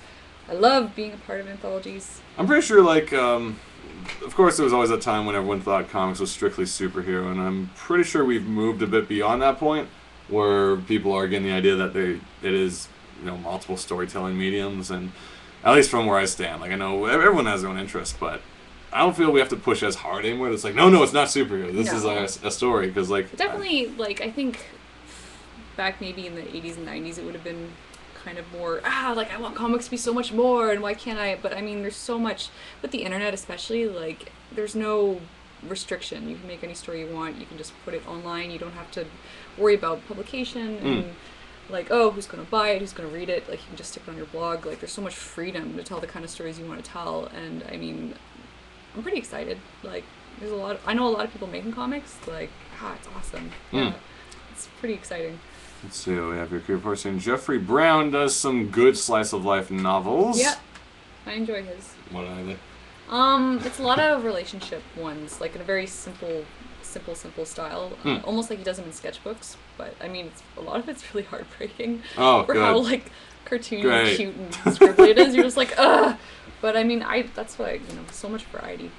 I love being a part of anthologies. I'm pretty sure, of course there was always a time when everyone thought comics was strictly superhero, and I'm pretty sure we've moved a bit beyond that point, where people are getting the idea that it is, multiple storytelling mediums, and at least from where I stand, I know everyone has their own interests, but I don't feel we have to push as hard anymore. It's like, no, it's not superhero. This is a story, because, Definitely, I think back maybe in the 80s and 90s it would have been kind of more, I want comics to be so much more, and why can't I? But I mean, there's so much, with the internet especially, there's no restriction. You can make any story you want, you can just put it online, you don't have to worry about publication, and who's going to buy it, who's going to read it, you can just stick it on your blog. There's so much freedom to tell the kind of stories you want to tell, and I mean, I'm pretty excited. There's I know a lot of people making comics, it's awesome. Yeah, it's pretty exciting. Let's see, we have your creative person. Jeffrey Brown does some good slice of life novels. Yeah, I enjoy his. What are they? It's a lot of relationship ones, in a very simple style. Almost like he does them in sketchbooks, but I mean, a lot of it's really heartbreaking. Oh, for good. how cartoony and cute and scribbly it is. You're just ugh. But I mean, that's why so much variety.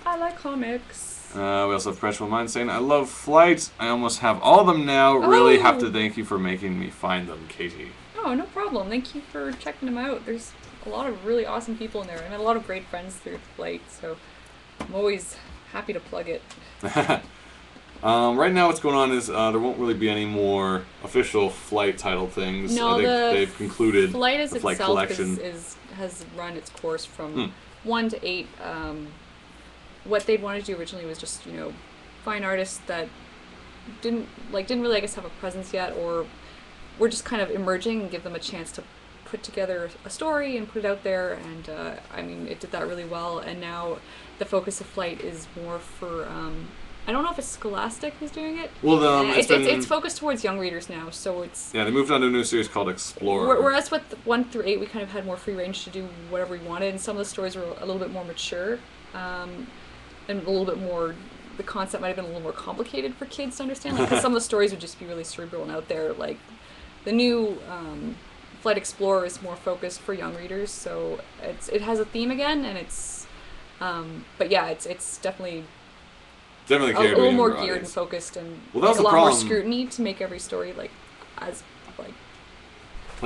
I like comics. We also have Pressure Mind saying, I love Flight. I almost have all of them now. Really have to thank you for making me find them, Katie. Oh, no problem. Thank you for checking them out. There's a lot of really awesome people in there. I met a lot of great friends through Flight, so I'm always happy to plug it. Right now what's going on is there won't really be any more official Flight title things. No, I think they've concluded Flight the Flight itself collection. has run its course from 1 to 8. What they'd wanted to do originally was just, find artists that didn't really, I guess, have a presence yet, or were just kind of emerging, and give them a chance to put together a story and put it out there. And I mean, it did that really well. And now the focus of Flight is more for I don't know if it's Scholastic who's doing it. Well, it's focused towards young readers now, so it's... Yeah, they moved on to a new series called Explorer. Whereas with 1 through 8, we kind of had more free range to do whatever we wanted, and some of the stories were a little bit more mature, and a little bit more... The concept might have been a little more complicated for kids to understand, because some of the stories would just be really cerebral and out there. The new Flight Explorer is more focused for young readers, so it has a theme again, and it's... but yeah, it's definitely a little more geared and focused, and a lot more scrutiny to make every story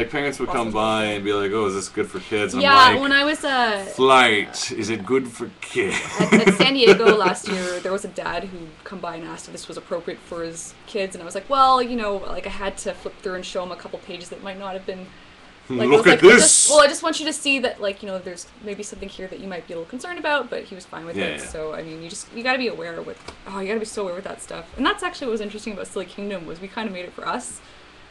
parents would come by and be like, "Oh, is this good for kids?" And yeah, when I was Flight, is it good for kids? At San Diego last year, there was a dad who'd come by and asked if this was appropriate for his kids, and I was like, well, I had to flip through and show him a couple pages that might not have been Like, Look at this! I just want you to see that, like, you know, there's maybe something here that you might be a little concerned about, but he was fine with it. Yeah. So, I mean, you gotta be aware with, you gotta be so aware with that stuff. And that's actually what was interesting about Silly Kingdom, was we kind of made it for us.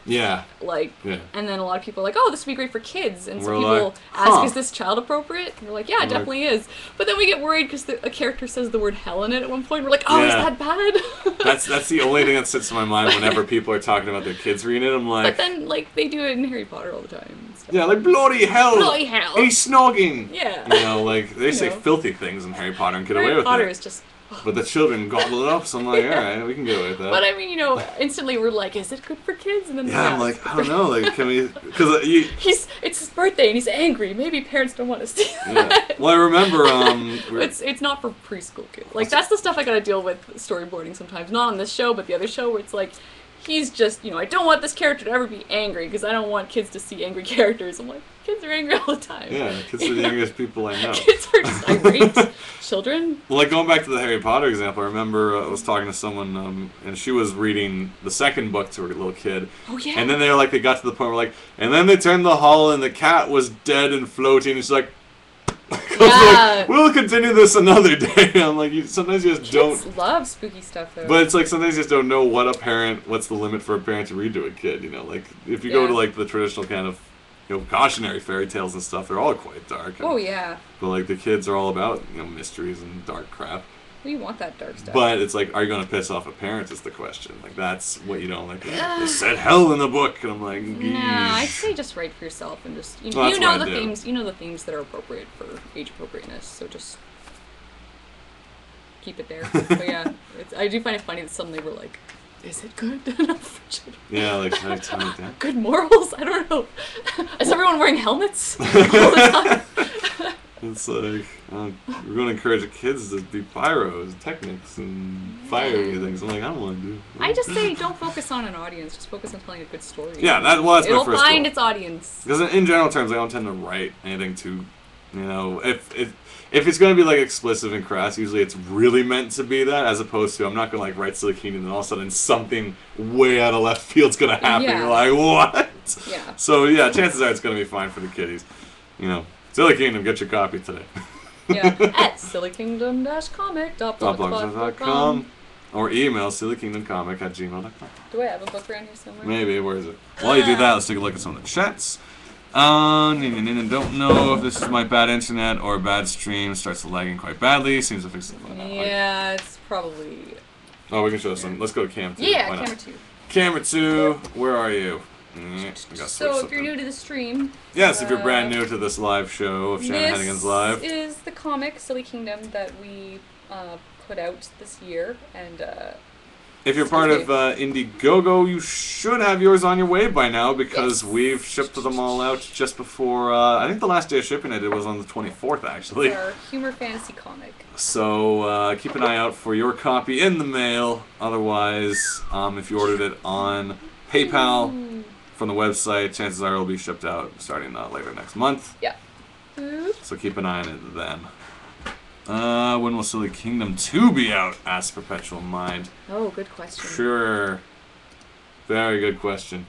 Yeah. Like, yeah. And then a lot of people are like, oh, this would be great for kids. And some we're people ask, is this child appropriate? And we're like, yeah, it definitely is. But then we get worried because a character says the word hell in it at one point. We're like, oh, is that bad? That's the only thing that sits in my mind whenever people are talking about their kids reading it. I'm like... But then, like, they do it in Harry Potter all the time. Yeah, like, bloody hell! Bloody hell! He's snogging! Yeah. You know, like, they say filthy things in Harry Potter and get away with it. Harry Potter is just... But the children gobble it up, so I'm like, alright, we can get away with that. But I mean, you know, instantly we're like, is it good for kids? And then I'm like, I don't know, like, can we... Because it's his birthday and he's angry. Maybe parents don't want to see that. Yeah. Well, I remember... it's not for preschool kids. Like, that's the stuff I gotta deal with storyboarding sometimes. Not on this show, but the other show where it's like... He's just, you know, I don't want this character to ever be angry because I don't want kids to see angry characters. I'm like, kids are angry all the time. Yeah, kids are the angriest people I know. Kids are just irate. Children. Well, like, going back to the Harry Potter example, I remember I was talking to someone, and she was reading the second book to her little kid. Oh, yeah. And then they got to the point where, like, and then they turned the hull and the cat was dead and floating, and she's like, like, we'll continue this another day. I'm like, sometimes you just Kids love spooky stuff, though. But it's like, sometimes you just don't know what's the limit for a parent to read to a kid, you know? Like, if you go to, like, the traditional kind of, you know, cautionary fairy tales and stuff, they're all quite dark. Oh, yeah. But, like, the kids are all about, you know, mysteries and dark crap. We want that dark stuff. But it's like, are you going to piss off a parent is the question. Like, that's what you don't like. They said hell in the book, and I'm like, geez. Nah, I'd say just write for yourself and just, you know the themes. You know the themes that are appropriate for age appropriateness. So just keep it there. But yeah, I do find it funny that suddenly we're like, is it good enough for children? Yeah, like, should I tell it down? Good morals? I don't know. Is everyone wearing helmets all the time? It's like, we're going to encourage the kids to be pyros, technics, and fiery things. I'm like, I don't want to do. I just say don't focus on an audience. Just focus on telling a good story. Yeah, that's my first goal. It'll find its audience. Because in general terms, I don't tend to write anything too, you know, if it's going to be, like, explicit and crass, usually it's really meant to be that, as opposed to, I'm not going to, like, write Silly Kingdom and all of a sudden something way out of left field's going to happen. Yeah. You're like, what? Yeah. So, yeah, chances are it's going to be fine for the kiddies. You know, Silly Kingdom, get your copy today. Yeah, at sillykingdom-comic.blogspot.com or email sillykingdomcomic@gmail.com. Do I have a book around here somewhere? Maybe, where is it? While you do that, let's take a look at some of the chats. Don't know if this is my bad internet or bad stream. Starts lagging quite badly. Seems to fix it. Yeah, it's probably... Oh, we can show some. Let's go to Cam 2. Yeah, Camera 2. Camera 2, where are you? So if you're new to the stream... Yes, if you're brand new to this live show of Shannon Hennigan's Live. This is the comic, Silly Kingdom, that we put out this year, and... if you're part of Indiegogo, you should have yours on your way by now, because we've shipped them all out just before, I think the last day of shipping I did was on the 24th, actually. It's our humor fantasy comic. So keep an eye out for your copy in the mail. Otherwise, if you ordered it on PayPal from the website, chances are it'll be shipped out starting later next month. Yeah. So keep an eye on it then. When will Silly Kingdom 2 be out? Asks Perpetual Mind. Oh, good question. Sure. Very good question.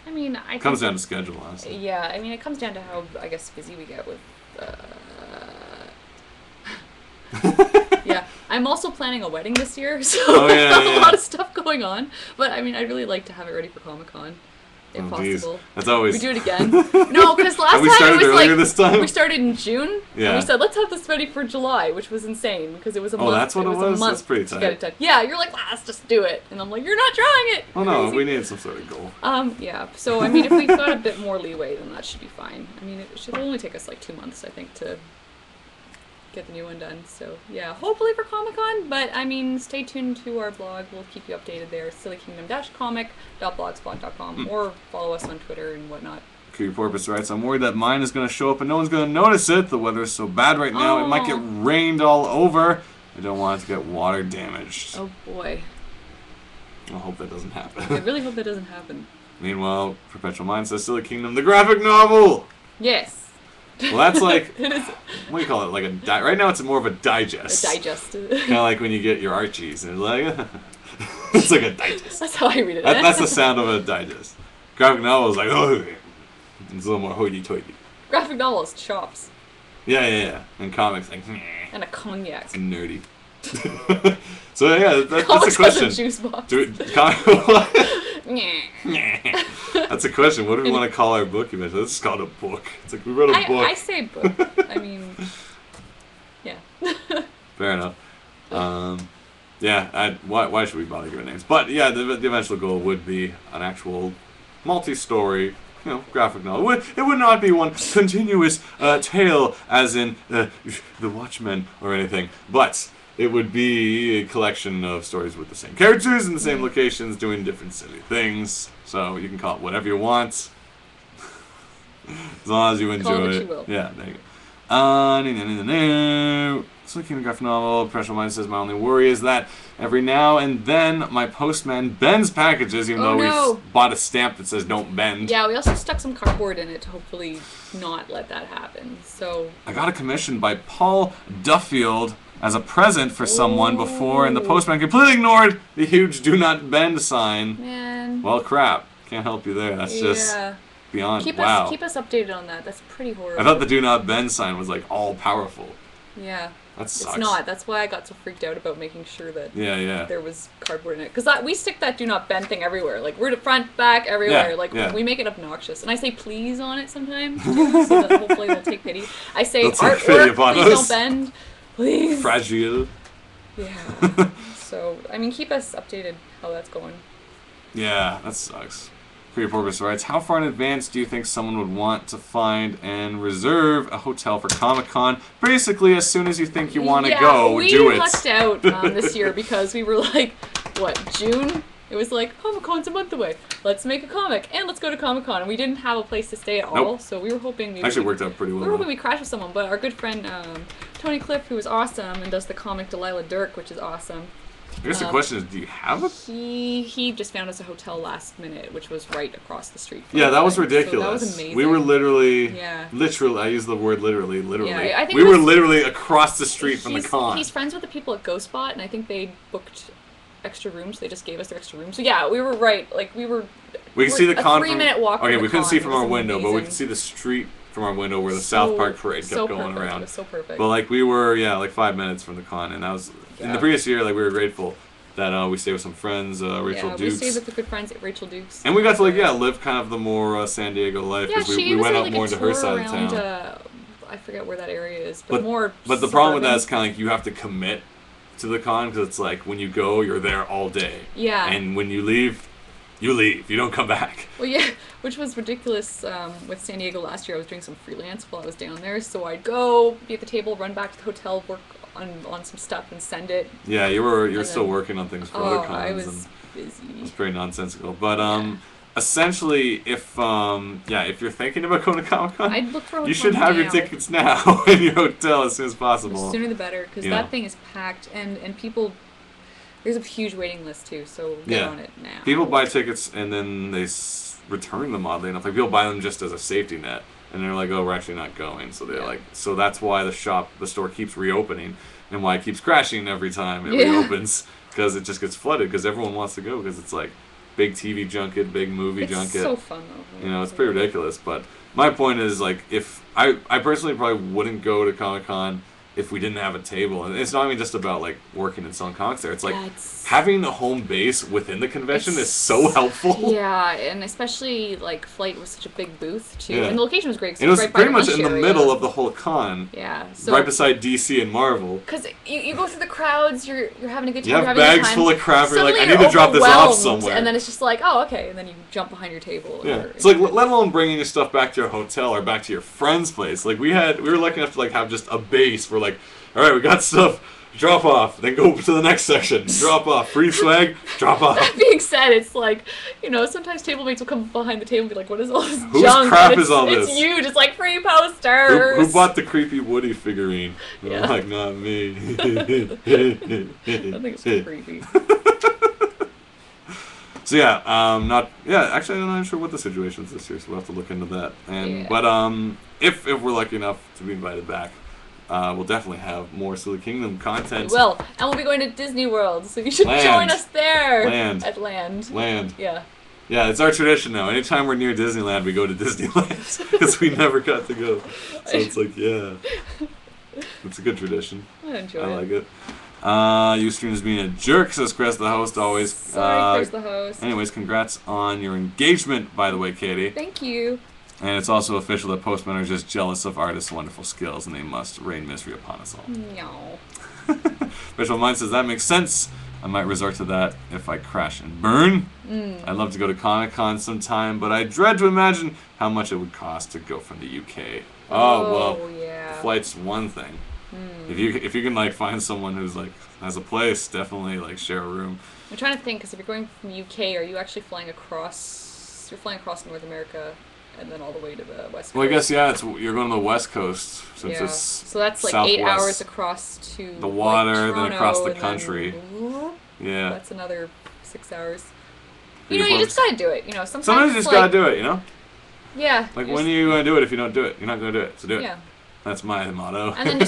I mean, comes down to schedule, honestly. Yeah, I mean, it comes down to how, I guess, busy we get with... Yeah, I'm also planning a wedding this year, so a lot of stuff going on. But, I mean, I'd really like to have it ready for Comic-Con. If possible. Geez. That's always... We do it again. No, because last time we started it was earlier like... this time? We started in June. Yeah. And we said, let's have this ready for July, which was insane, because it was a month. Oh, that's what it was? A month that's pretty tight. to get it done. Yeah, you're like, let's just do it. And I'm like, you're not drawing it. Oh, no, we needed some sort of goal. Yeah. So, I mean, if we've got a bit more leeway, then that should be fine. I mean, it should only take us like 2 months, I think, to get the new one done. So, yeah, hopefully for Comic-Con, but, I mean, stay tuned to our blog. We'll keep you updated there, sillykingdom-comic.blogspot.com, or follow us on Twitter and whatnot. Cutie Porpoise writes, I'm worried that mine is going to show up and no one's going to notice it. The weather is so bad right now, it might get rained all over. I don't want it to get water damaged. Oh, boy. I hope that doesn't happen. I really hope that doesn't happen. Meanwhile, Perpetual Mind says, Silly Kingdom, the graphic novel! Yes. Well, that's like, it is. What do you call it? Like right now it's more of a digest. A digest. Kind of like when you get your Archies, and it's like, it's like a digest. That's how I read it. That's the sound of a digest. Graphic novel is like, oh. It's a little more hoity-toity. Graphic novels, chops. Yeah. And comics, like, meh. And a cognac. It's nerdy. So yeah, that's a Comics question. has a juice box. That's a question. What do we want to call our book eventually? This is called a book. It's like we wrote a book. I say book. I mean, yeah. Fair enough. Yeah, why should we bother giving names? But yeah, the eventual goal would be an actual multi-story, graphic novel. It would not be one continuous tale, as in The Watchmen or anything, but it would be a collection of stories with the same characters in the same locations, doing different silly things. So you can call it whatever you want, as long as you enjoy Call it what it. you will. Yeah, there you go. So looking at a graphic novel, Professional Mind says my only worry is that every now and then my postman bends packages, even though we've bought a stamp that says don't bend. Yeah, we also stuck some cardboard in it to hopefully not let that happen. So I got a commission by Paul Duffield as a present for someone before, and the postman completely ignored the huge do not bend sign. Man. Well, crap. Can't help you there. That's just beyond. Keep wow. us updated on that. That's pretty horrible. I thought the do not bend sign was like all powerful. Yeah. That sucks. It's not. That's why I got so freaked out about making sure that there was cardboard in it. Because we stick that do not bend thing everywhere. Like, we're to front, back, everywhere. We make it obnoxious. And I say please on it sometimes, too, so that hopefully they'll take pity. I say artwork, please don't bend. Please. Fragile. Yeah. So, I mean, keep us updated how that's going. Yeah, that sucks. Creative Purpose writes, how far in advance do you think someone would want to find and reserve a hotel for Comic-Con? Basically, as soon as you think you want to go, do it. We lucked out this year because we were like, June? It was like, Comic-Con's a month away. Let's make a comic, and let's go to Comic-Con. And we didn't have a place to stay at all, so we were hoping maybe... Actually, it worked out pretty well. We were hoping we crashed with someone, but our good friend Tony Cliff, who is awesome, and does the comic Delilah Dirk, which is awesome. I guess the question is, do you have it? He just found us a hotel last minute, which was right across the street. Yeah, that was ridiculous. So that was amazing. We were literally, I use the word literally. Yeah, I think we were literally across the street from the con. He's friends with the people at GoSpot, and I think they booked extra rooms. They just gave us their extra rooms. So yeah, we were right. Like we can see the con. 3-minute walk. Okay, we couldn't see from our window, but we could see the street from our window where the South Park parade kept going around. It was so perfect. But like we were, like 5 minutes from the con, and that was in the previous year. Like we were grateful that we stayed with some friends, Rachel Dukes. We stayed with the good friends at Rachel Dukes. And we got to live kind of the more San Diego life because we went out more into her side of town. I forget where that area is, but more. But the problem with that is kind of like you have to commit to the con because it's like when you go, you're there all day. Yeah. And when you leave. You don't come back. Well, yeah, which was ridiculous with San Diego last year. I was doing some freelance while I was down there, so I'd go, be at the table, run back to the hotel, work on some stuff, and send it. Yeah, you were still working on things for other cons. I was busy. It was pretty nonsensical. But essentially, if you're thinking about going to Comic-Con, I'd look for a hotel you should have your tickets now in your hotel as soon as possible. The sooner the better, because that thing is packed, and people... There's a huge waiting list, too, so get on it now. People buy tickets, and then they return them, oddly enough. Like, people buy them just as a safety net, and they're like, oh, we're actually not going. So they're so that's why the store keeps reopening, and why it keeps crashing every time it reopens, because it just gets flooded, because everyone wants to go, because it's like big TV junket, big movie junket. It's so fun, though. It's pretty ridiculous, but my point is, like, if I personally probably wouldn't go to Comic-Con if we didn't have a table. And it's not even just about like working and selling comics there. It's like having a home base within the convention is so helpful. Yeah, and especially like Flight was such a big booth too. And the location was great. It was right pretty much in the middle of the whole con. Yeah. So right beside DC and Marvel. Because you go through the crowds, you're having a good time. You have bags full of crap. You're like, I need to drop this off somewhere. And then it's just like, oh, okay. And then you jump behind your table. Yeah. It's like, let alone bringing your stuff back to your hotel or back to your friend's place. Like we were lucky enough to like have just a base where like, all right, we got stuff. Drop off. Then go to the next section. Drop off. Free swag. Drop off. That being said, it's like, sometimes table mates will come behind the table and be like, what is all this Whose junk? crap is all this? It's you, just like free posters. Who bought the creepy Woody figurine? Yeah. I'm like, not me. I think it's creepy. So actually I'm not sure what the situation is this year, so we'll have to look into that. But if we're lucky enough to be invited back, we'll definitely have more Silly Kingdom content. We will. And we'll be going to Disney World, so you should join us there. Land. At Land. Land. Yeah. Yeah, it's our tradition now. Anytime we're near Disneyland, we go to Disneyland because we never got to go. So it's like, yeah, it's a good tradition. I enjoy I it. like it. Ustream's being a jerk, says Chris the host always. Sorry, Chris the host. Anyways, congrats on your engagement, by the way, Katie. Thank you. And it's also official that postmen are just jealous of artists' wonderful skills, and they must rain misery upon us all. No. Visual Mind says that makes sense. I might resort to that if I crash and burn. I'd love to go to Comic-Con sometime, but I dread to imagine how much it would cost to go from the UK. Oh, well, yeah. flight's one thing. If you can like find someone who's like has a place, definitely like share a room. I'm trying to think, because if you're going from UK, are you actually flying across? You're flying across North America, and then all the way to the west coast. Well, I guess yeah, you're going to the west coast, so it's just so that's like southwest. 8 hours across to the water, like, then across the and country. Yeah, that's another 6 hours. You know, you just gotta do it. You know, sometimes you just gotta do it. You know. Yeah. Like when are you gonna do it if you don't do it? You're not gonna do it. So do it. Yeah. That's my motto. And then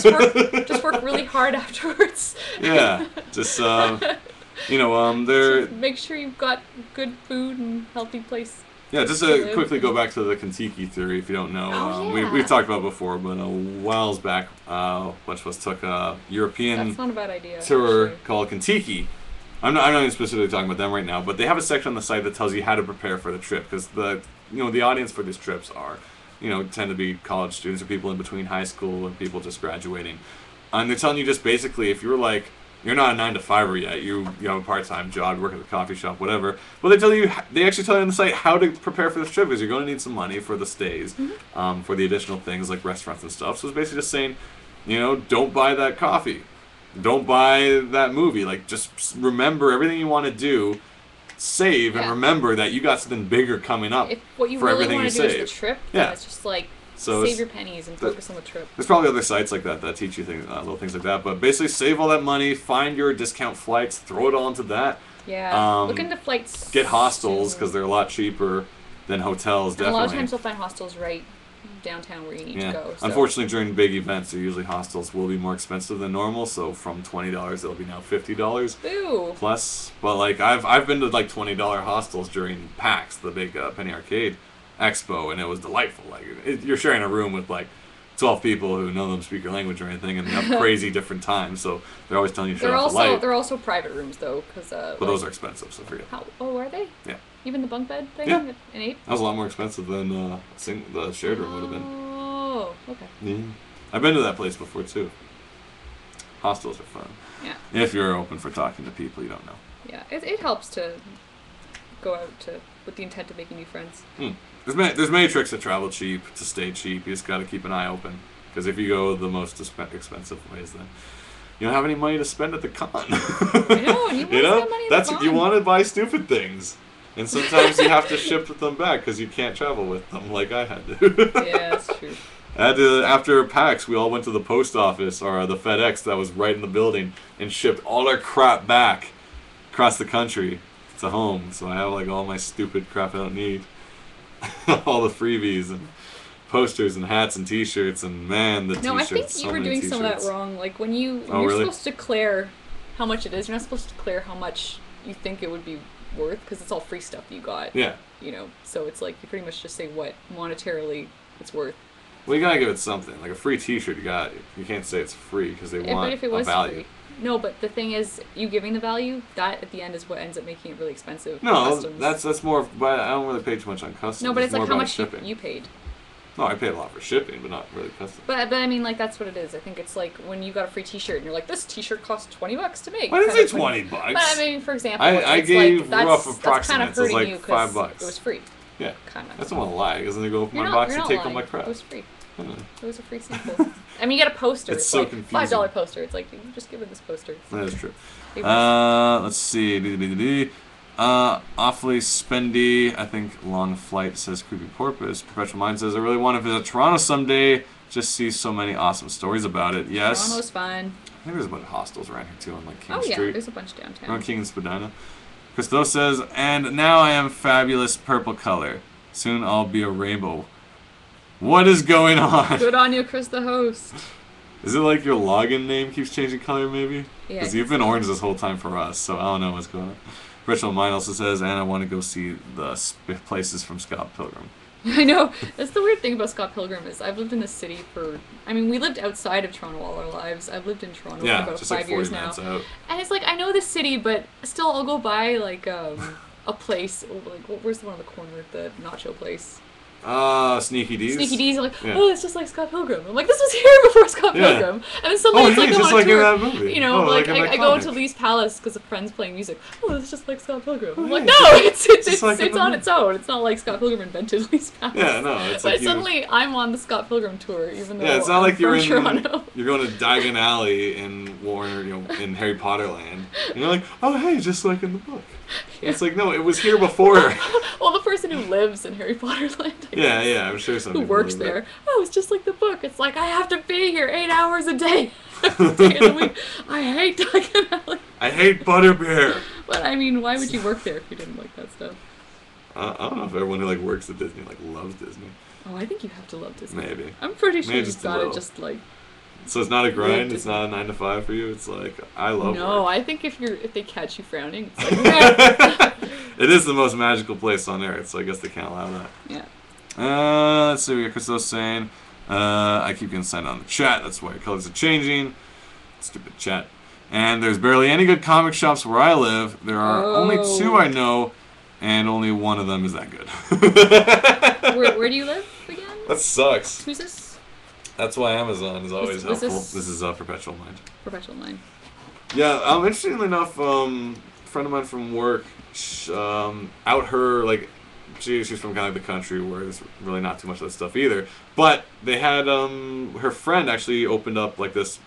just work really hard afterwards. Yeah, just Just make sure you've got good food and healthy place. Yeah, just to quickly go back to the Kentucky theory, if you don't know. We've talked about it before, but a whiles back, a bunch of us took a European That's not a bad idea, tour actually. called Kentucky. I'm not even specifically talking about them right now, but they have a section on the site that tells you how to prepare for the trip, because the audience for these trips are, tend to be college students or people in between high school and people just graduating. And they're telling you just basically, if you're like, you're not a 9-to-5er yet, you have a part-time job, you work at a coffee shop, whatever. But they actually tell you on the site how to prepare for this trip, because you're going to need some money for the stays, for the additional things like restaurants and stuff. So it's basically just saying, don't buy that coffee. Don't buy that movie. Like, just remember everything you want to do, save, and remember that you got something bigger coming up if what you for really everything want you to do save. is the trip, yeah. It's just like, so save your pennies and focus on the trip. There's probably other sites like that teach you things, little things like that. But basically, save all that money, find your discount flights, throw it all into that. Yeah, look into flights. Get hostels, because they're a lot cheaper than hotels, definitely. And a lot of times you'll find hostels right downtown where you need to go. So. Unfortunately, during big events, usually hostels will be more expensive than normal. So from $20, it'll be now $50 Ooh. plus. But like I've been to like $20 hostels during PAX, the big Penny Arcade Expo, and it was delightful. Like you're sharing a room with like 12 people who none of them speak your language or anything, and they have crazy different times. So they're always telling you to shut off the light. They're also private rooms though, because but those are expensive, so forget. Are they? Yeah. Even the bunk bed thing? Yeah. An 8? That was a lot more expensive than the shared room would have been. Oh, okay. Yeah. I've been to that place before too. Hostels are fun. Yeah. If you're open for talking to people you don't know. Yeah, it helps to go out with the intent of making new friends. There's many tricks to travel cheap, to stay cheap. You just got to keep an eye open, because if you go the most expensive ways, then you don't have any money to spend at the con. I know, and you want to spend money at the con. You want to buy stupid things, and sometimes you have to ship them back because you can't travel with them, like I had to. Yeah, that's true. After PAX, we all went to the post office, or the FedEx that was right in the building, and shipped all our crap back across the country to home. So I have like all my stupid crap I don't need. All the freebies and posters and hats and t-shirts, and man, the t-shirts. No, I think you were doing some of that wrong. Like when you're really? supposed to declare how much it is, you're not supposed to declare how much you think it would be worth, because it's all free stuff you got. Yeah. So it's like you pretty much just say what monetarily it's worth. Well, you gotta give it something. Like a free t-shirt, you can't say it's free because they want but if it was a value. Free. No, but the thing is, you giving the value, that at the end is what ends up making it really expensive. No, customs. that's more. But I don't really pay too much on customs. No, but it's like how much shipping. you paid. No, I paid a lot for shipping, but not really customs. But I mean, like that's what it is. I think it's like when you got a free T-shirt and you're like, this T-shirt costs $20 to make. Why did it say $20? But I mean, for example, I it's gave like, rough that's approximates. kind of hurting like you because $5. it was free. Yeah, kind of. That's the one to lie, because then they go open my not, box you're and not take all lying. my crap. It was free. It was a free sample. I mean, you get a poster. It's It's so like confusing. $5 poster. It's like, you just give it this poster. That is true. Let's Let's see. Awfully spendy. I think long flight, says Creepy Porpoise. Perpetual Mind says I really want to visit Toronto someday. Just see so many awesome stories about it. Yes. Toronto's fun. I think there's a bunch of hostels around here too on like King Oh Street. yeah, there's a bunch downtown. Around King and Spadina. Christo says, and now I am fabulous purple color. Soon I'll be a rainbow. What is going on? Good on you, Chris the host. Is it like your login name keeps changing color maybe? Yeah. Because you've been orange this whole time for us, so I don't know what's going on. Perpetual Mind also says, and I want to go see the places from Scott Pilgrim. I know. That's the weird thing about Scott Pilgrim is I've lived in this city for... I mean, we lived outside of Toronto all our lives. I've lived in Toronto for about just 5 like 40 years now. out. And it's like, I know this city, but still I'll go by, like, a place. Like, where's the one on the corner? The nacho place. Sneaky D's. Sneaky D's are like, oh, it's just like Scott Pilgrim. I'm like, this was here before Scott Pilgrim. And then suddenly it's like, just like in that movie. You know, like I go to Lee's Palace because a friend's playing music. Oh, it's just like Scott Pilgrim. I'm like, no, it's on its own. It's not like Scott Pilgrim invented Lee's Palace. Yeah, no, it's like... But suddenly I'm on the Scott Pilgrim tour, even though it's not like you're Toronto. You're going to Diagon Alley in Warner, in Harry Potter Land. And you're like, oh, hey, just like in the book. Yeah. It's like, no, it was here before. Well, the person who lives in Harry Potter Land. Yeah, I'm sure some who people works there. Oh, it's just like the book. It's like, I have to be here 8 hours a day. Every day of the week. I hate Diagon Alley. I hate Butterbeer. But, I mean, why would you work there if you didn't like that stuff? I don't know if everyone who works at Disney loves Disney. Oh, I think you have to love Disney. Maybe. I'm pretty sure you've got it just like... So it's not a grind. It's not a 9 to 5 for you. It's like I love. No, work. I think if they catch you frowning, it's like. It is the most magical place on earth, so I guess they can't allow that. Yeah. Let's see. We got Christos saying, I keep getting signed on the chat. That's why colors are changing. Stupid chat. And there's barely any good comic shops where I live. There are only 2 I know, and only one of them is that good. Where do you live again? That sucks. Who's this? That's why Amazon is always helpful. This is Perpetual Mind. Perpetual Mind. Yeah, interestingly enough, a friend of mine from work, out her, she's from kind of the country where there's really not too much of that stuff either. But they had, her friend actually opened up, this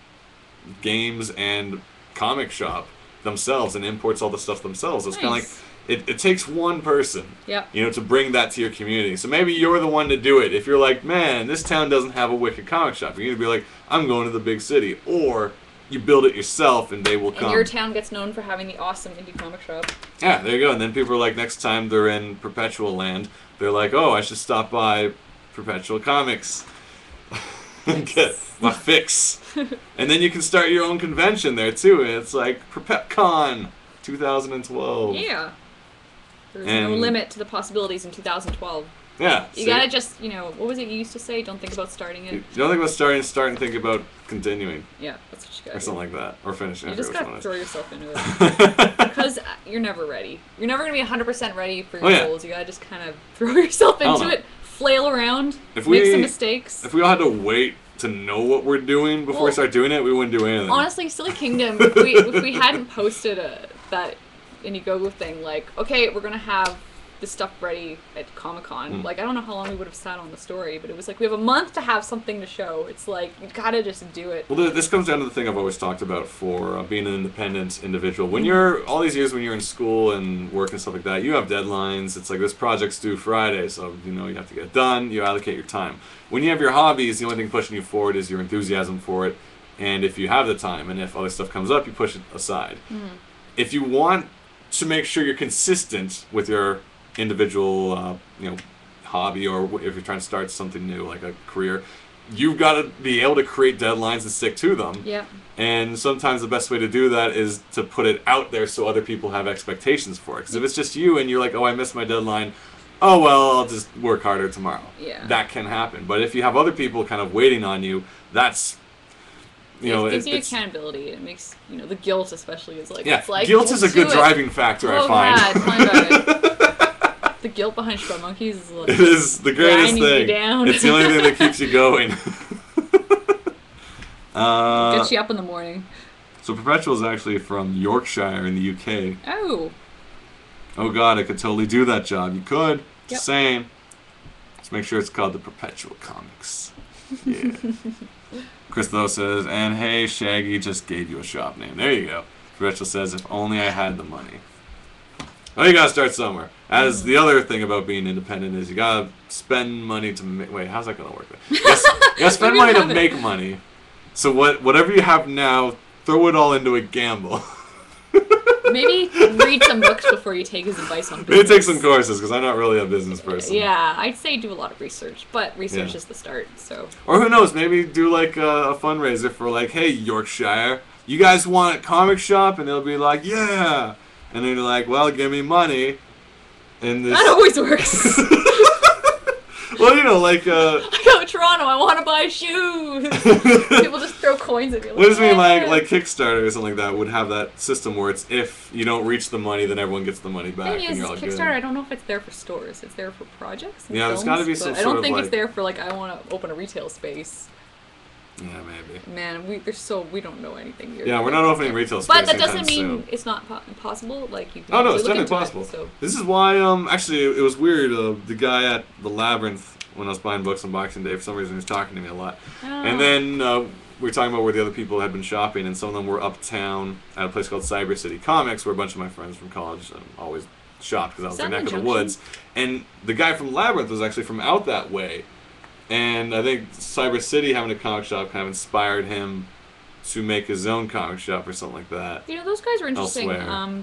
games and comic shop themselves and imports all the stuff themselves. It's kind of it takes one person, to bring that to your community. So maybe you're the one to do it. If you're like, man, this town doesn't have a wicked comic shop, you need to be like, I'm going to the big city. Or you build it yourself and they will come. And your town gets known for having the awesome indie comic shop. Yeah, there you go. And then people are like, next time they're in Perpetual Land, they're like, oh, I should stop by Perpetual Comics. Get my fix. And then you can start your own convention there, too. And it's like PerpetCon 2012. Yeah. There's no limit to the possibilities in 2012. Yeah. You gotta just, what was it you used to say? Don't think about starting it. You don't think about starting, start and think about continuing. Yeah, that's what you gotta do. Or something like that. Or finishing. You just gotta throw yourself into it. Because you're never ready. You're never gonna be 100% ready for your goals. You gotta just kind of throw yourself into it, flail around, make some mistakes. If we all had to wait to know what we're doing before we start doing it, we wouldn't do anything. Honestly, Silly Kingdom, if we hadn't posted that Indiegogo thing, okay, we're gonna have this stuff ready at Comic-Con. I don't know how long we would have sat on the story, but it was we have a month to have something to show. It's you gotta just do it. Well, this comes down to the thing I've always talked about for being an independent individual. When you're, all these years when you're in school and work and stuff like that, you have deadlines. It's this project's due Friday, so you have to get it done. You allocate your time. When you have your hobbies, the only thing pushing you forward is your enthusiasm for it, and if you have the time, and if other stuff comes up, you push it aside. If you want to make sure you're consistent with your individual hobby, or if you're trying to start something new like a career, you've got to be able to create deadlines and stick to them. Yeah. And sometimes the best way to do that is to put it out there so other people have expectations for it. Because if it's just you and you're like, oh, I missed my deadline, oh well, I'll just work harder tomorrow. Yeah. That can happen. But if you have other people kind of waiting on you, that's it gives you accountability. It makes the guilt especially is guilt is a good driving factor. I find. God, tell me about it. The guilt behind Scrub Monkeys is it is the greatest thing. It's the only thing that keeps you going. Gets you up in the morning. So Perpetual is actually from Yorkshire in the UK. Oh. Oh God, I could totally do that job. You could. Just saying. Let's make sure it's called the Perpetual Comics. Yeah. Christo says, and hey, Shaggy just gave you a shop name. There you go. Perpetual says, if only I had the money. Well, you gotta start somewhere. As the other thing about being independent is you gotta spend money to make... Wait, how's that gonna work? You gotta spend money to make money. So whatever you have now, throw it all into a gamble. Maybe read some books before you take his advice on business. Maybe take some courses, because I'm not really a business person. Yeah, I'd say do a lot of research, but research is the start, so... Or who knows, maybe do a fundraiser for hey, Yorkshire, you guys want a comic shop? And they'll be like, yeah! and then you're like, well, give me money. And this... That always works. Well, you know, like... I go to Toronto, I want to buy shoes. People just throw coins at me. What does it mean, like Kickstarter or something like that would have that system where it's if you don't reach the money, then everyone gets the money back. The thing is, Kickstarter, I don't know if it's there for stores. It's there for projects and films, there's got to be some I don't think like... it's there for, like, I want to open a retail space. Yeah, maybe. Man, we don't know anything here. Yeah, we're not opening retail space. But that doesn't mean it's not possible. Like you can. Oh no, it's definitely possible. So. This is why. Actually, it was weird. The guy at the Labyrinth when I was buying books on Boxing Day, for some reason, he was talking to me a lot. Oh. And then we were talking about where the other people had been shopping, and some of them were uptown at a place called Cyber City Comics, where a bunch of my friends from college always shopped because I was their neck of the woods. And the guy from Labyrinth was actually from out that way. And I think Cyber City having a comic shop kind of inspired him to make his own comic shop or something like that. You know, those guys were interesting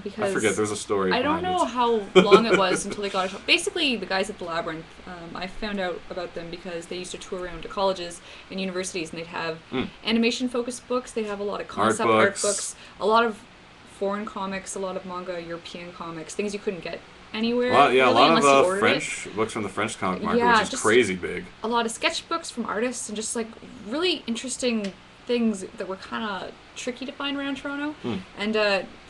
because... I forget, there's a story I don't know how long it was until they got a shop. Basically, the guys at the Labyrinth, I found out about them because they used to tour around to colleges and universities, and they'd have animation-focused books. They'd have a lot of concept art books, a lot of foreign comics, a lot of manga, European comics, things you couldn't get anywhere. Well, yeah, really, a lot of French books from the French comic market, which is crazy big. A lot of sketchbooks from artists and just like really interesting things that were kind of tricky to find around Toronto. And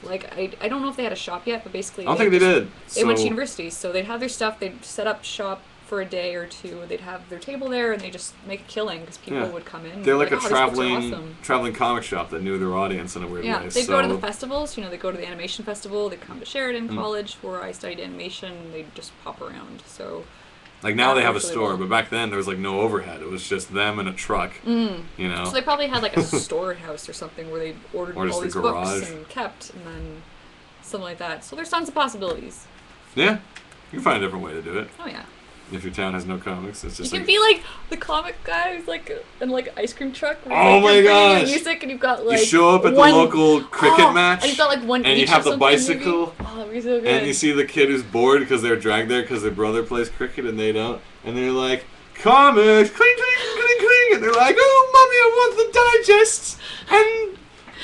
like I don't know if they had a shop yet, but basically I don't think they did. They went to universities, so they'd have their stuff. They'd set up shop for a day or two. They'd have their table there, and they just make a killing because people would come in. They're like a traveling comic shop that knew their audience in a weird way. Yeah, they'd go to the festivals. You know, they'd go to the animation festival. They'd come to Sheridan College, where I studied animation. They'd just pop around. So, like now they have a store, but back then there was like no overhead. It was just them and a truck. You know. So they probably had like a storehouse or something where they ordered all these books and kept, and then something like that. So there's tons of possibilities. Yeah, you can find a different way to do it. Oh yeah. If your town has no comics, it's just you can be like the comic guy who's like in like an ice cream truck. Oh my gosh! Music and you've got like you show up at the local cricket match, and you've got like one and you have the bicycle. Maybe. Oh, that'd be so good. And you see the kid who's bored because they're dragged there because their brother plays cricket and they don't, and they're like, comics, cling cling cling cling, and they're like, oh mommy, I want the digests and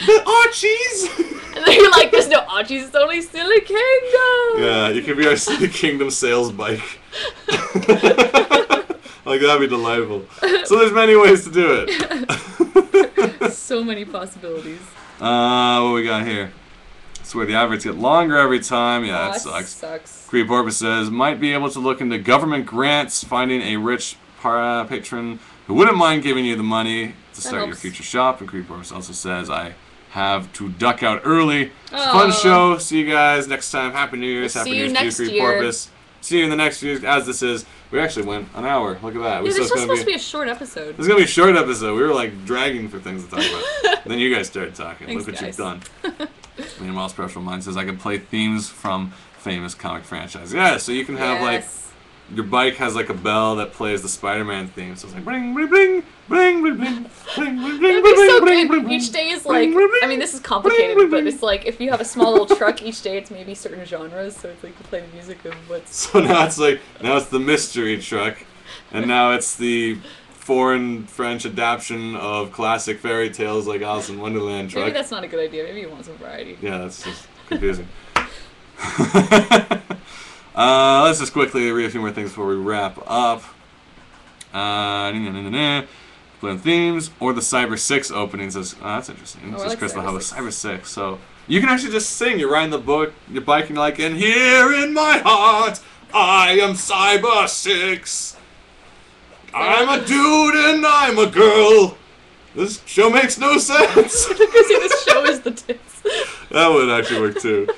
the Archies. And then you're like, there's no Archies, it's only Silly Kingdom. Yeah, you can be our Silly Kingdom sales bike. Like, that'd be delightful. So there's many ways to do it. So many possibilities. What we got here? It's where the adverts get longer every time. Yeah, that sucks. Creep Porpoise says, might be able to look into government grants, finding a rich patron who wouldn't mind giving you the money to start your future shop. And Creep Porpoise also says, I have to duck out early. It's a fun show. See you guys next time. Happy New Year's. Happy New Year's to you, Creep Porpoise. See you in the next few, as this is. We actually went an hour. Look at that. Yeah, this was supposed to be a short episode. This is going to be a short episode. We were like dragging for things to talk about. Then you guys started talking. Thanks, look what you've done. Meanwhile, Special Mind says, I can play themes from famous comic franchise. Yeah, so you can have like, your bike has like a bell that plays the Spider-Man theme. So it's like, bling, bling, bling, bling, bling, bling, bling, bling, bling, so bling. Each day is like, I mean, this is complicated, but it's like, if you have a small little truck, each day it's maybe certain genres, so it's like you play the music of what's... So now it's like, now it's the mystery truck, and now it's the foreign French adaptation of classic fairy tales like Alice in Wonderland truck. Maybe that's not a good idea, maybe you want some variety. Yeah, that's just confusing. Let's just quickly read a few more things before we wrap up. Blend themes or the Cyber 6 opening says, that's interesting. It says Crystal Hub, Cyber 6. So you can actually just sing. You're riding your bike and you're like, and here in my heart, I am Cyber 6. I'm a dude and I'm a girl. This show makes no sense. Because this show is the tits. That would actually work too.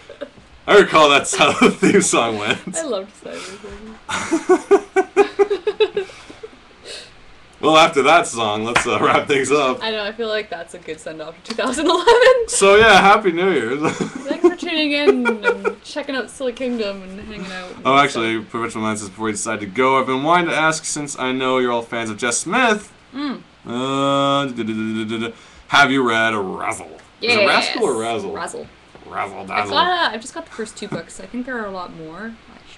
I recall that's how the theme song went. I loved Cyber 6. Well, after that song, let's wrap things up. I know, I feel like that's a good send-off to 2011. So yeah, Happy New Year's. Thanks for tuning in and checking out Silly Kingdom and hanging out. Oh, actually, Provincial Mind says, before you decide to go, I've been wanting to ask, since I know you're all fans of Jess Smith, have you read Razzle? Yes. Is it Rascal or Razzle? Razzle. Razzle Dazzle. I've just got the first 2 books. I think there are a lot more.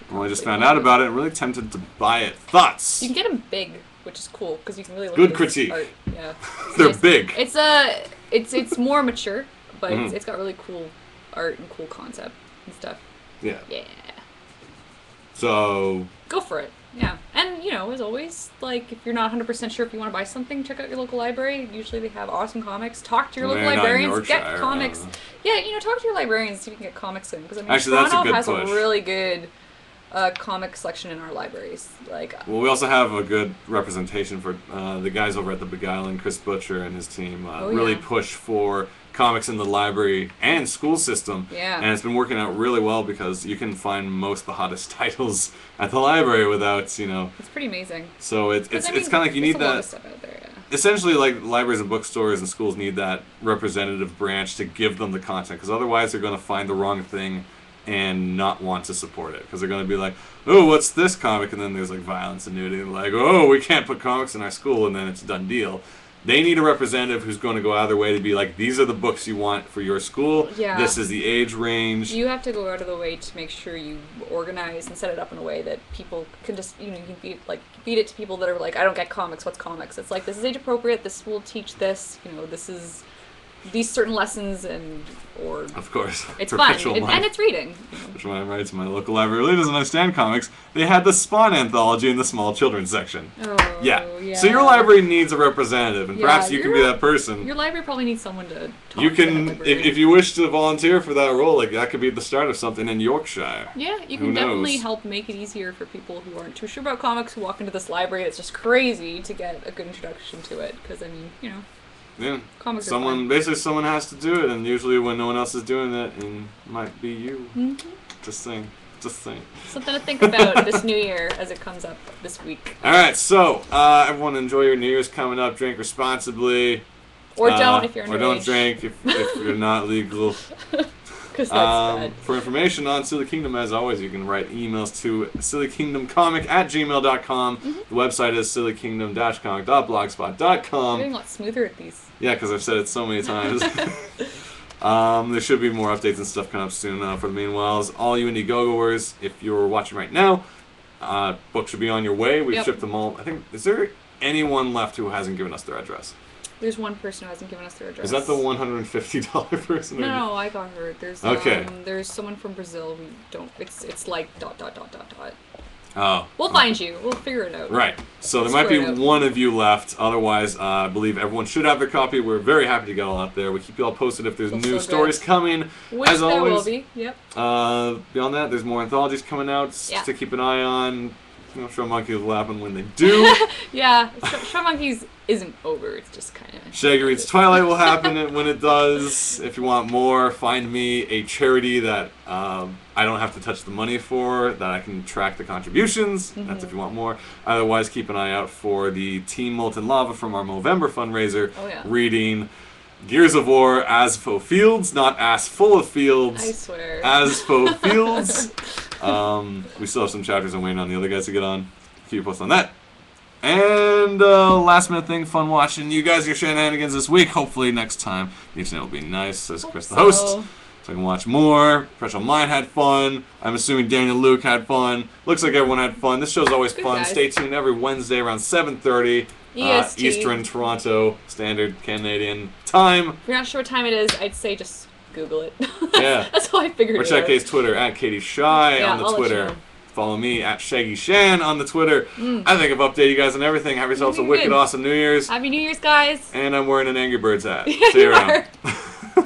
Well, I just found out about it and really tempted to buy it. Thoughts? You can get them big, which is cool because you can really look Good at critique. Art. Yeah. They're big. It's more mature, but it's got really cool art and cool concept. and stuff. Yeah. Yeah. So Go for it. Yeah. And, you know, as always, like, if you're not 100% sure if you want to buy something, check out your local library. Usually they have awesome comics. Talk to your local They're not in librarians. Get Yorkshire, comics. Yeah, you know, talk to your librarians, see if you can get comics in. Because, I mean, Actually, that's a Toronto good has push. a really good comic selection in our libraries. Like, well, we also have a good representation for the guys over at the Big Island. Chris Butcher and his team really push for comics in the library and school system. Yeah. And it's been working out really well because you can find most of the hottest titles at the library without, you know. It's pretty amazing. So it's kind of like you need that. Stuff out there, yeah. Essentially, like libraries and bookstores and schools need that representative branch to give them the content, because otherwise they're going to find the wrong thing and not want to support it, because they're going to be like, oh, what's this comic? And then there's like violence and nudity, and like, oh, we can't put comics in our school, and then it's a done deal. They need a representative who's going to go out of their way to be like, these are the books you want for your school. Yeah. This is the age range. You have to go out of the way to make sure you organize and set it up in a way that people can just, you know, you can feed it to people that are like, I don't get comics, what's comics? It's like, this is age appropriate, this will teach this, you know, this is these certain lessons, and or of course it's fun and it's reading. Perpetual Mind writes, my local library really doesn't understand comics. They had the Spawn anthology in the small children's section. Oh, yeah. So your library needs a representative, and perhaps you can be that person. Your library probably needs someone to talk you can to. if you wish to volunteer for that role, like that could be the start of something in Yorkshire. Yeah, you can definitely help make it easier for people who aren't too sure about comics who walk into this library. It's just crazy to get a good introduction to it, because I mean, you know. Yeah. Comics someone has to do it, and usually when no one else is doing it, it might be you. Mm-hmm. Just saying. Something to think about this new year as it comes up this week. All right, so everyone enjoy your New Year's coming up. Drink responsibly. Or don't if you're underage. Or don't drink if you're not legal. Because that's bad. For information on Silly Kingdom, as always, you can write emails to sillykingdomcomic@gmail.com. Mm-hmm. The website is sillykingdom-comic.blogspot.com. You're getting a lot smoother at these. Yeah, because I've said it so many times. There should be more updates and stuff coming up soon. For the meanwhile, all you Indiegogoers, if you're watching right now, books should be on your way. We've shipped them all. I think, is there anyone left who hasn't given us their address? There's one person who hasn't given us their address. Is that the $150 person? No, I got her. There's there's someone from Brazil who don't. It's like ... Oh. We'll find you. We'll figure it out. Right. So there might be one of you left. Otherwise, I believe everyone should have their copy. We're very happy to get all out there. We keep you all posted if there's new stories coming. Which as always, there will be. Yep. Beyond that, there's more anthologies coming out to keep an eye on. You know, Show Monkeys will happen when they do. Yeah. Show Monkeys isn't over. It's just kind of... Shaggy Reads Twilight will happen when it does. If you want more, find me a charity that I don't have to touch the money for, that I can track the contributions. Mm-hmm. That's if you want more. Otherwise, keep an eye out for the Team Molten Lava from our Movember fundraiser. Oh, yeah. Reading Gears of War as Faux Fields, not Ass Full of Fields. I swear. As Faux Fields. We still have some chapters I'm waiting on the other guys to get on. Keep you posted on that. And last minute thing, fun watching you guys your shenanigans this week. Hopefully next time the internet will be nice, says Chris the host. So I can watch more. Perpetual Mind had fun. I'm assuming Daniel Luke had fun. Looks like everyone had fun. This show's always fun. Guys. Stay tuned every Wednesday around 7:30 Eastern Toronto Standard Canadian Time. If you're not sure what time it is, I'd say just Google it. Yeah. That's how I figured it out. Or check Kate's Twitter @KatieShy on the Twitter. Follow me @ShaggyShan on the Twitter. I think I've updated you guys on everything. Have yourselves a wicked, awesome New Year's. Happy New Year's, guys. And I'm wearing an Angry Birds hat. See you around.